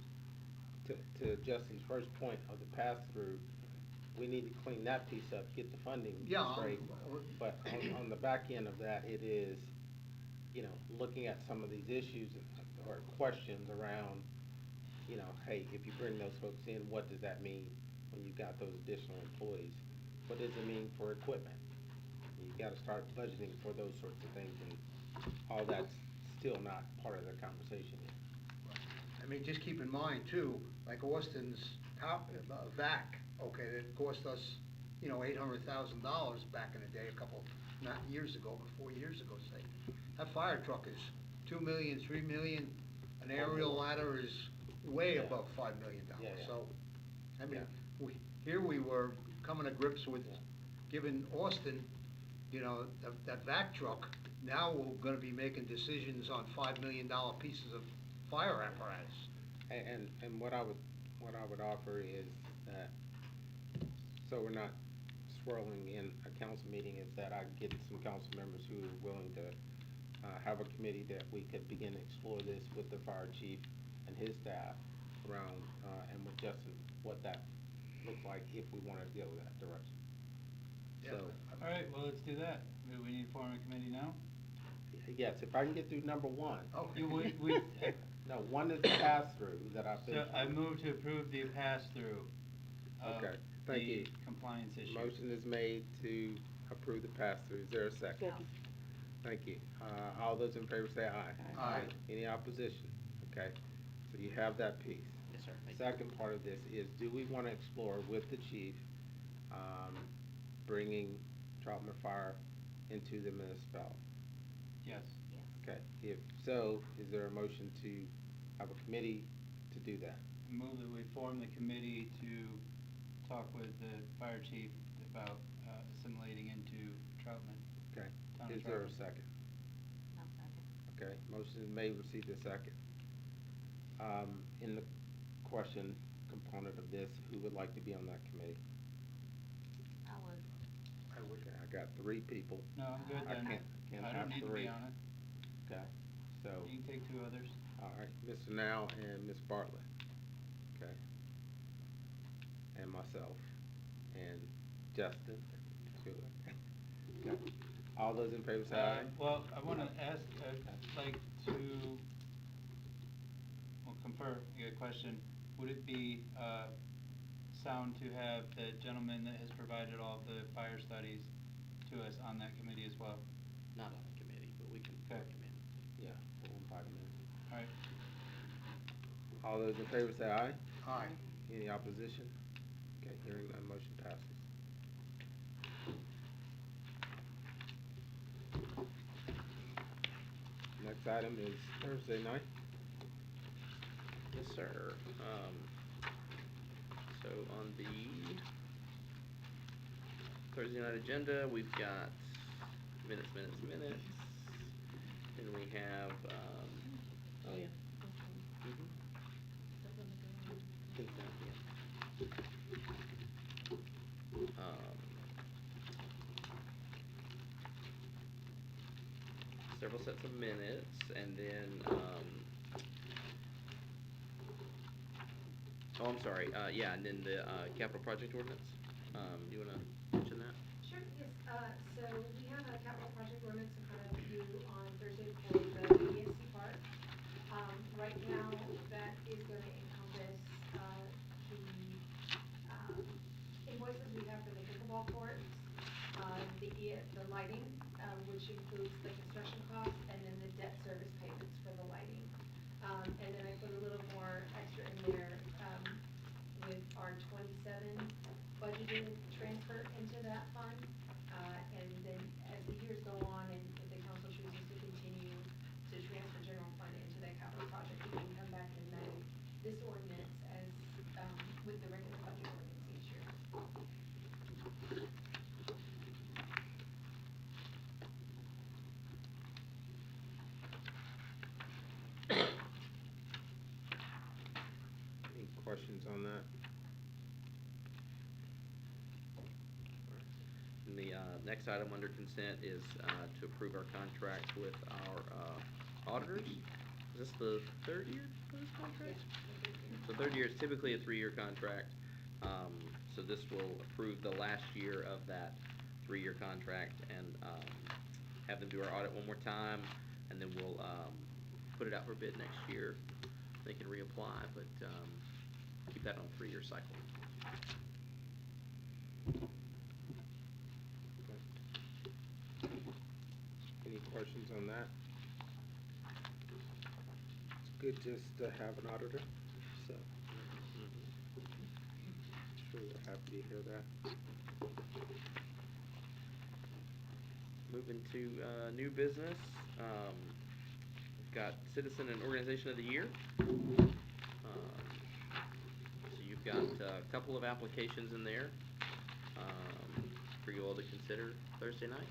to Justin's first point of the pass-through, we need to clean that piece up, get the funding Yeah, straight. But on the back end of that, it is, looking at some of these issues or questions around, hey, if you bring those folks in, what does that mean when you've got those additional employees? What does it mean for equipment? You gotta start budgeting for those sorts of things, and all that's still not part of the conversation yet. I mean, just keep in mind too, like Austin's vac, okay, that cost us, $800,000 back in the day, not years ago, but 4 years ago, say. That fire truck is 2 million, 3 million, an aerial ladder is way Yeah. above $5 million. Yeah, yeah. So, I mean, Yeah. here we were coming to grips with giving Austin, that vac truck. Now we're gonna be making decisions on $5 million pieces of fire apparatus. And what I would offer is that, so we're not swirling in a council meeting, is that I get some council members who are willing to have a committee that we could begin to explore this with the fire chief and his staff around, and with Justin, what that looks like if we wanna go that direction. Yeah. So, All right, well, let's do that. Do we need to form a committee now? yes, if I can get through number one. Oh. No, one is the pass-through that I So finished. I move to approve the pass-through of Okay, thank you. the compliance issue. Motion is made to approve the pass-through. Is there a second? Thank you. All those in favor say aye. Aye. Any opposition? Okay, so you have that piece. Yes, sir. Thank you. Second part of this is, do we want to explore with the chief, bringing Troutman Fire into the municipality? Yes. Yes. Okay, if so, is there a motion to have a committee to do that? Move that we form the committee to talk with the fire chief about assimilating into Troutman. Okay, Town of is there a Troutman. second? I'll second. Okay, motion is made, receive the second. In the question component of this, who would like to be on that committee? I would. Okay, I got 3 people. No, I'm good I then. can't I have don't need to 3. be on it. Okay, so, You can take 2 others. all right, Mr. Now and Ms. Bartlett. Okay. And myself, and Justin, 2. Okay. All those in favor say aye. Well, I want to ask, I'd like to, well, confer, a question. Would it be sound to have the gentleman that has provided all the fire studies to us on that committee as well? Not on the committee, but we can Okay. recommend. Yeah, we'll invite him in. All right. All those in favor say aye. Aye. Any opposition? Okay, hearing none, motion passes. Next item is Thursday night. Yes, sir. So on the Thursday night agenda, we've got minutes. Then we have, oh yeah. Consent, yeah. Several sets of minutes, and then, oh, I'm sorry, yeah, and then the, capital project ordinance. Do you wanna mention that? Sure, yes, so we have a capital project ordinance in front of you on Thursday for the ESC park. Right now, that is gonna encompass, the invoices we have for the pickleball courts, the lighting, which includes the construction costs, and then the debt service payments for the lighting. And then I put a little more extra in there, with our 27 budgeted transfer into that fund. And then as the years go on, and if the council chooses to continue to transfer general fund into that capital project, we can come back and amend this ordinance as, with the regular budget ordinance each year. Any questions on that? And the, next item under consent is, to approve our contract with our, auditors. Is this the 3rd year for this contract? So 3rd year is typically a 3-year contract. So this will approve the last year of that 3-year contract and, have them do our audit one more time, and then we'll, put it out for bid next year. They can reapply, but, keep that on a 3-year cycle. Any questions on that? It's good just to have an auditor, so. Sure, we're happy to hear that. Moving to, new business, we've got Citizen and Organization of the Year. So you've got a couple of applications in there, for you all to consider Thursday night.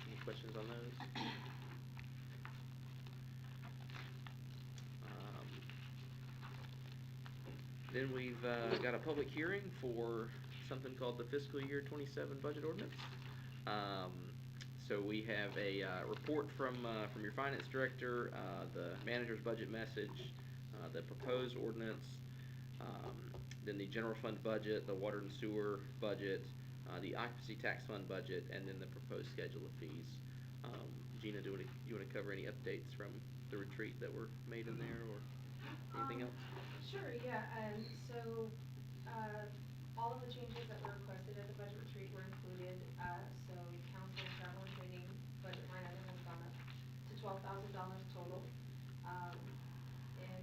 Any questions on those? Then we've, got a public hearing for something called the fiscal year 27 budget ordinance. So we have a, report from your finance director, the manager's budget message, the proposed ordinance, then the general fund budget, the water and sewer budget, the occupancy tax fund budget, and then the proposed schedule of fees. Gina, do you wanna cover any updates from the retreat that were made in there, or anything else? Sure, yeah, so, All of the changes that were requested at the budget retreat were included, so council travel and training budget line item has gone up to $12,000 total. And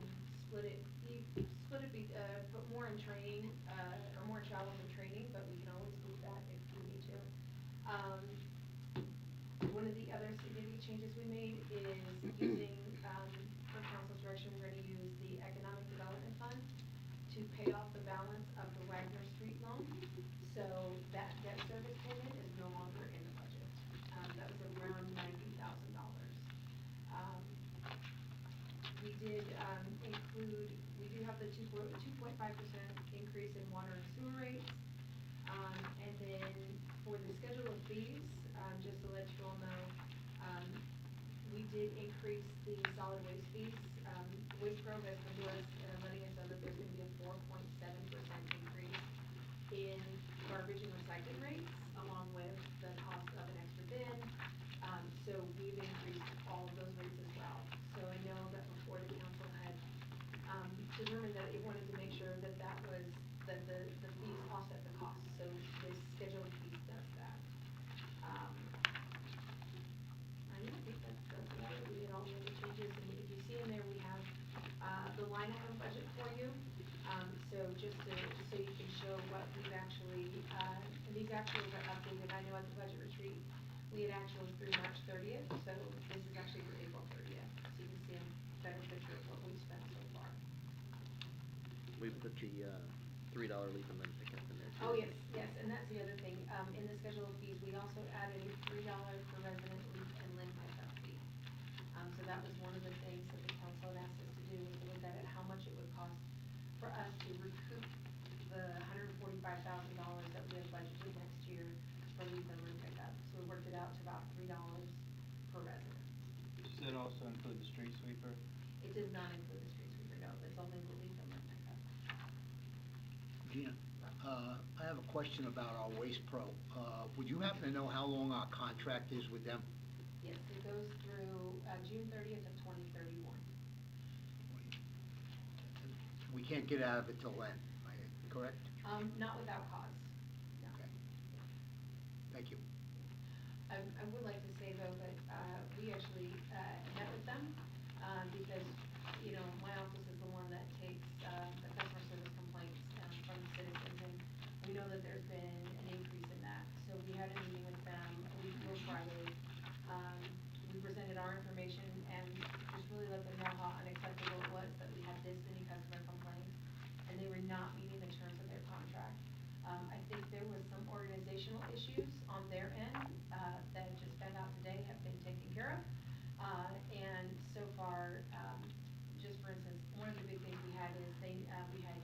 put more in training, or more travel for training, but we can always move that if we need to. One of the other significant changes we made is using, for council's direction, we're gonna use the Economic Development Fund to pay off the balance of the Wagner Street loan. So that debt service payment is no longer in the budget. That was around $90,000. Um, we did, we do have the 2.5% increase in water and sewer rates. And then for the schedule of fees, just to let you all know, we did increase the solid waste fees. Waste Pro has come to us, letting us know that there's gonna be a 4.7% increase in garbage and recycling rates, along with the cost of an extra bin. So we've increased all of those rates as well. So I know that before the council had, determined that it wanted to make sure that the fees offset the costs. So this schedule of fees does that. I think that's about it. We did all the other changes, and if you see in there, we have, the line item budget for you. So just so you can show what we've actually, and these actuals are updated. I know at the budget retreat, we had actuals through March 30th, so this is actually for April 30th. So you can see a better picture of what we've spent so far. We put the $3 leaf and limit pickup in there too. Oh, yes, yes, and that's the other thing. In the schedule of fees, we also added a $3 per resident leaf and limb pickup fee. So that was one of the things that the council had asked us to do, was to look at how much it would cost for us to recoup the $145,000 that we have budgeted next year for leaf and limb pickup. So we worked it out to about $3 per resident. Does that also include the street sweeper? It does not include the street sweeper, no, it's only the leaf and limb pickup. Gina, I have a question about our Waste Pro. Would you happen to know how long our contract is with them? Yes, it goes through June 30th of 2031. We can't get out of it till then, correct? Not without cause, no. Okay. Thank you. I would like to say though that we actually met with them because, you know, my office is the one that takes the customer service complaints from the citizens, and we know that there's been an increase in that. So we had a meeting with them a week ago Friday. We presented our information and just really let them know how unacceptable it was that we had this many customer complaints and they were not meeting the terms of their contract. I think there was some organizational issues on their end that just found out today have been taken care of. And so far, just for instance, one of the big things we had is we had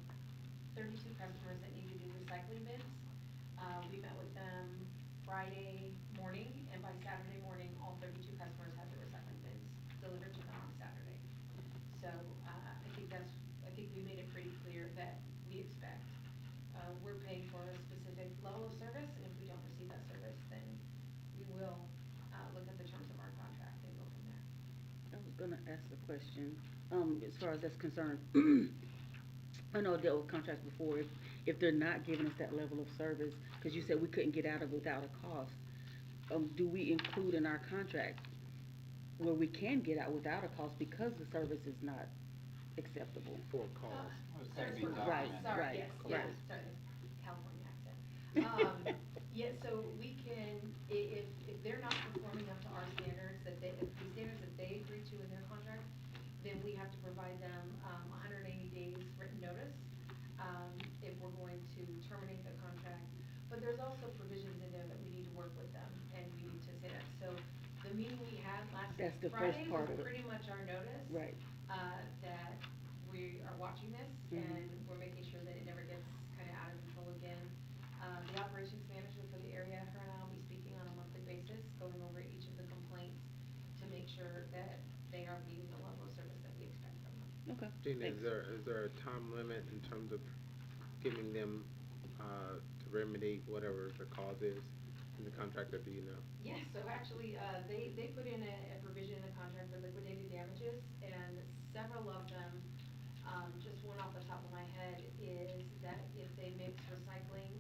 32 customers that needed new recycling bins. We met with them Friday morning, and by Saturday morning, all 32 customers had their recycling bins delivered to them on Saturday. So I think we made it pretty clear that we expect, we're paying for a specific level of service, and if we don't receive that service, then we will look at the terms of our contract and go from there. I was gonna ask a question, as far as that's concerned. I know I dealt with contracts before, if they're not giving us that level of service, cause you said we couldn't get out of it without a cost. Do we include in our contract where we can get out without a cost because the service is not acceptable? For a cause. Right, Sorry, right, yes, right. yes, sorry, California accent. Yeah, so we can, if they're not performing up to our standards, the standards that they agree to in their contract, then we have to provide them 180 days written notice if we're going to terminate the contract. But there's also provisions in there that we need to work with them, and we need to say that. So the meeting we had last That's the first Friday part was of it. pretty much our notice. Right. That we are watching this, and we're making sure that it never gets kind of out of control again. The operations manager for the area, her and I will be speaking on a monthly basis, going over each of the complaints to make sure that they are meeting the level of service that we expect from them. Okay. Gina, Thanks. is there a time limit in terms of giving them to remedy whatever the cause is in the contract, or do you know? Yes, so actually, they put in a provision in the contract for liquidated damages, and several of them, just one off the top of my head, is that if they mix recycling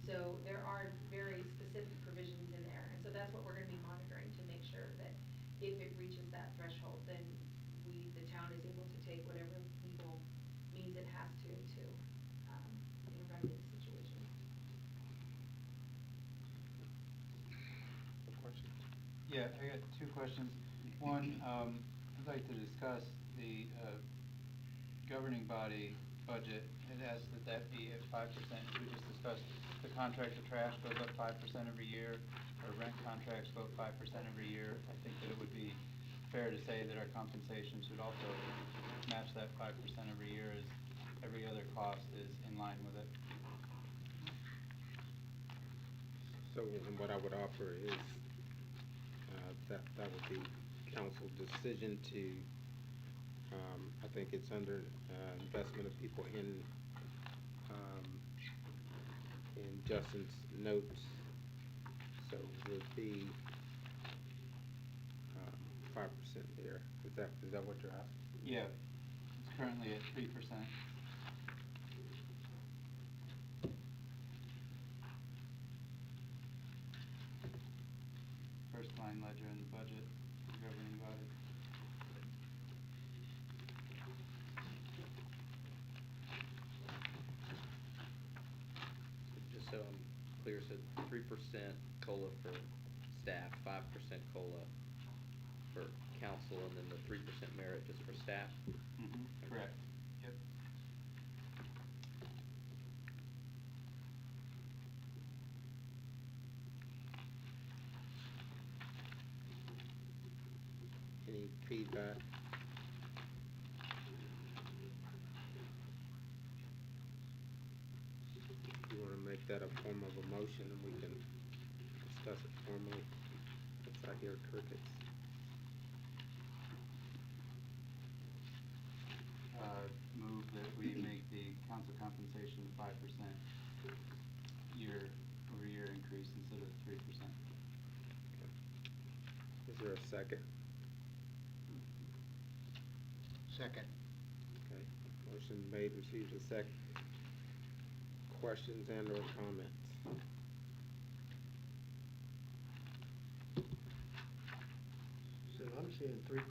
So there are very specific provisions in there, and so that's what we're gonna be monitoring to make sure that if it reaches that threshold, then the town is able to take whatever legal means it has to, remedy the situation. Questions? Yeah, I got two questions. One, I'd like to discuss the governing body budget. It asks that be at 5%, as we just discussed. The contract for trash goes up 5% every year, our rent contracts go up 5% every year. I think that it would be fair to say that our compensation should also match that 5% every year, as every other cost is in line with it. So, and what I would offer is, that would be council decision to, I think it's under, investment of people in Justin's notes. So would be, 5% there. Is that what you're asking? Yeah, it's currently at 3%. First line ledger in the budget, the governing body. Just so I'm clear, so 3% COLA for staff, 5% COLA for council, and then the 3% merit just for staff? Mm-hmm, correct, yep. Any feedback? You wanna make that a form of a motion and we can discuss it formally? Once I hear crickets. Move that we make the council compensation 5% year-over-year increase instead of 3%. Is there a second? Second. Okay, motion made, received a second. Questions and or comments? So I'm seeing 3%,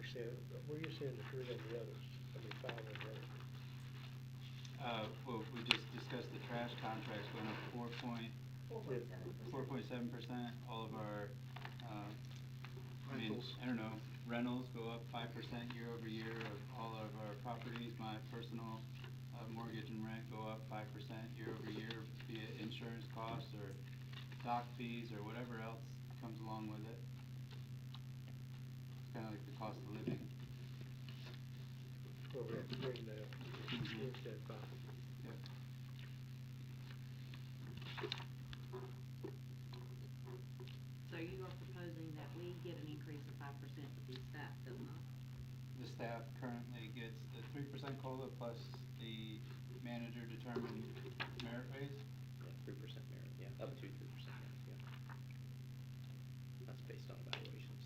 where are you seeing the 3 on the others? I mean, 5 on the others? Well, we just discussed the trash contracts going up 4.7%. All of our, Rentals. I don't know, rentals go up 5% year over year. All of our properties, my personal mortgage and rent go up 5% year over year, be it insurance costs or dock fees or whatever else comes along with it. It's kind of like the cost of living. Well, we're at 3 now, Mhm. instead of 5. Yep. So you are proposing that we get an increase of 5%, but the staff does not? The staff currently gets the 3% COLA plus the manager determined merit raise. Yeah, 3% merit, yeah, up to 3% merit, yeah. That's based on evaluations.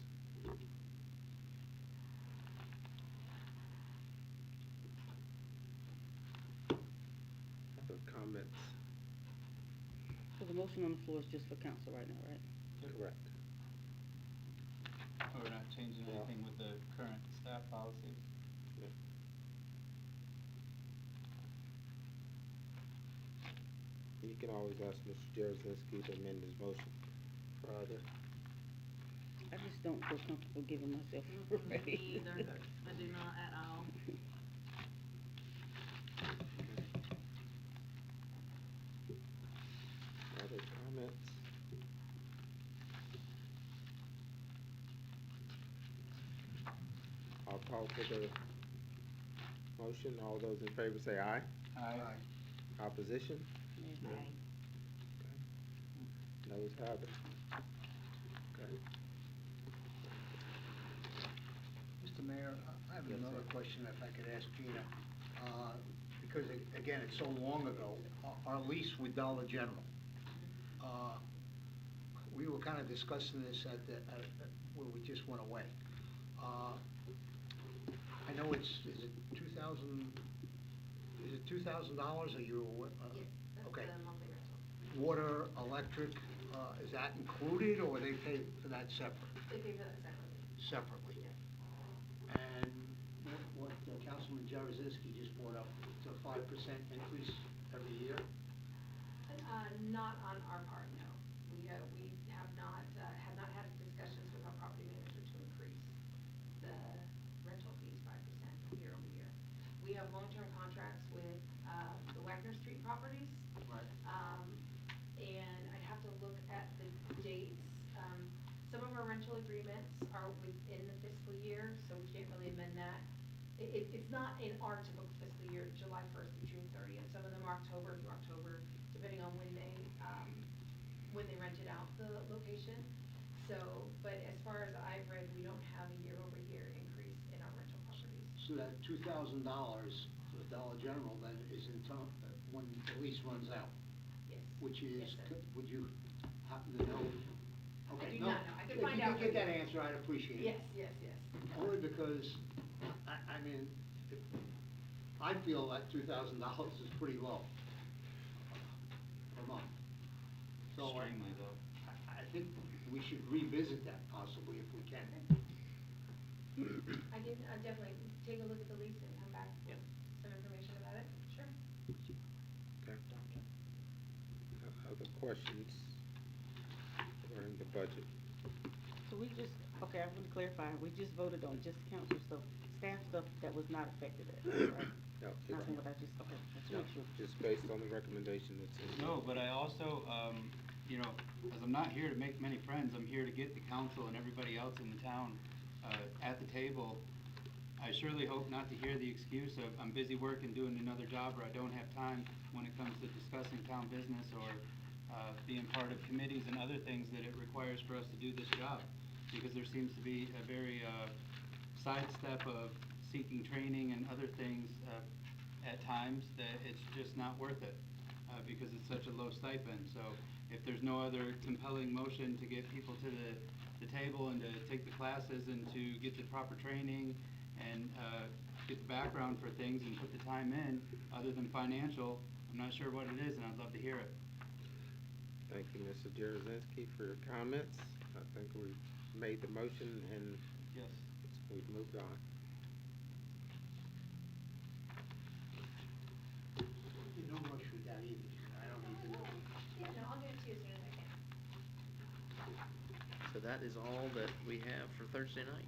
Other comments? So the motion on the floor is just for council right now, right? Correct. We're not changing Well- anything with the current staff policies. Yeah. You can always ask Mr. Jarosinski to amend his motion further. I just don't feel comfortable giving myself a Me raise. either, I do not at all. Other comments? I'll call for the motion. All those in favor say aye. Aye. Opposition? Nay. Noes have it. Okay. Mr. Mayor, I have Yes, another sir. question if I could ask Gina. Because again, it's so long ago, our lease with Dollar General. We were kind of discussing this where we just went away. I know is it $2,000 a year? Yes, that's Okay. the monthly rental. water, electric, is that included, or they pay for that separate? They pay for that separately. Separately? Yes. And what Councilman Jaruzelski just brought up, it's a 5% increase every year? Not on our part, no. We have not, have not had discussions with our property manager to increase the rental fees 5% year over year. We have long-term contracts with, the Wagner Street properties. Right. And I'd have to look at the dates. Some of our rental agreements are within the fiscal year, so we can't really amend that. It's not in our typical fiscal year, July 1st to June 30th. Some of them are October through October, depending on when they rented out the location. So, but as far as I've read, we don't have a year-over-year increase in our rental properties. So that $2,000 for Dollar General then is in when the lease runs out? Yes. Which is, Yes, sir. would you happen to know? Okay, do no. not know. I could find out If you for could get that you. answer, I'd appreciate it. Yes. Only because, I mean, I feel that $2,000 is pretty low per month. So Extremely low. I think we should revisit that possibly if we can. I can definitely take a look at the lease and come back with some information about it. Sure. Okay. Other questions regarding the budget? So we just, okay, I want to clarify, we just voted on just council stuff, staff stuff that was not affected, right? No, Nothing what I just, okay, let's no, make sure. just based on the recommendation that's in. No, but I also, you know, as I'm not here to make many friends, I'm here to get the council and everybody else in the town at the table. I surely hope not to hear the excuse of I'm busy working, doing another job, or I don't have time when it comes to discussing town business or being part of committees and other things that it requires for us to do this job. Because there seems to be a very sidestep of seeking training and other things at times that it's just not worth it because it's such a low stipend. So if there's no other compelling motion to get people to the table and to take the classes and to get the proper training and get the background for things and put the time in, other than financial, I'm not sure what it is, and I'd love to hear it. Thank you, Mr. Jaruzelski, for your comments. I think we've made the motion and Yes. we've moved on. No rush with that either, I don't need to know. Yeah, no, I'll get it to you as soon as I can. So that is all that we have for Thursday night.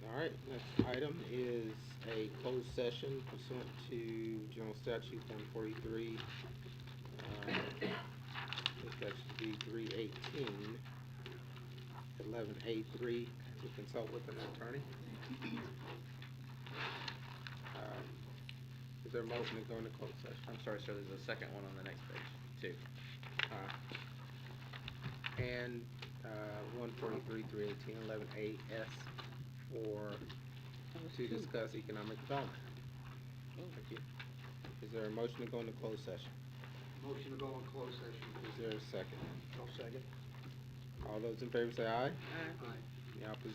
All right, next item is a closed session pursuant to General Statute 143, that should be 318, 11A3, to consult with an attorney. Is there a motion to go into closed session? I'm sorry, sir, there's a second one on the next page, too. And 143, 318, 11AS to discuss economic development. Thank you. Is there a motion to go into closed session? Motion to go in closed session. Is there a second? I'll second. All those in favor say aye. Aye. The opposition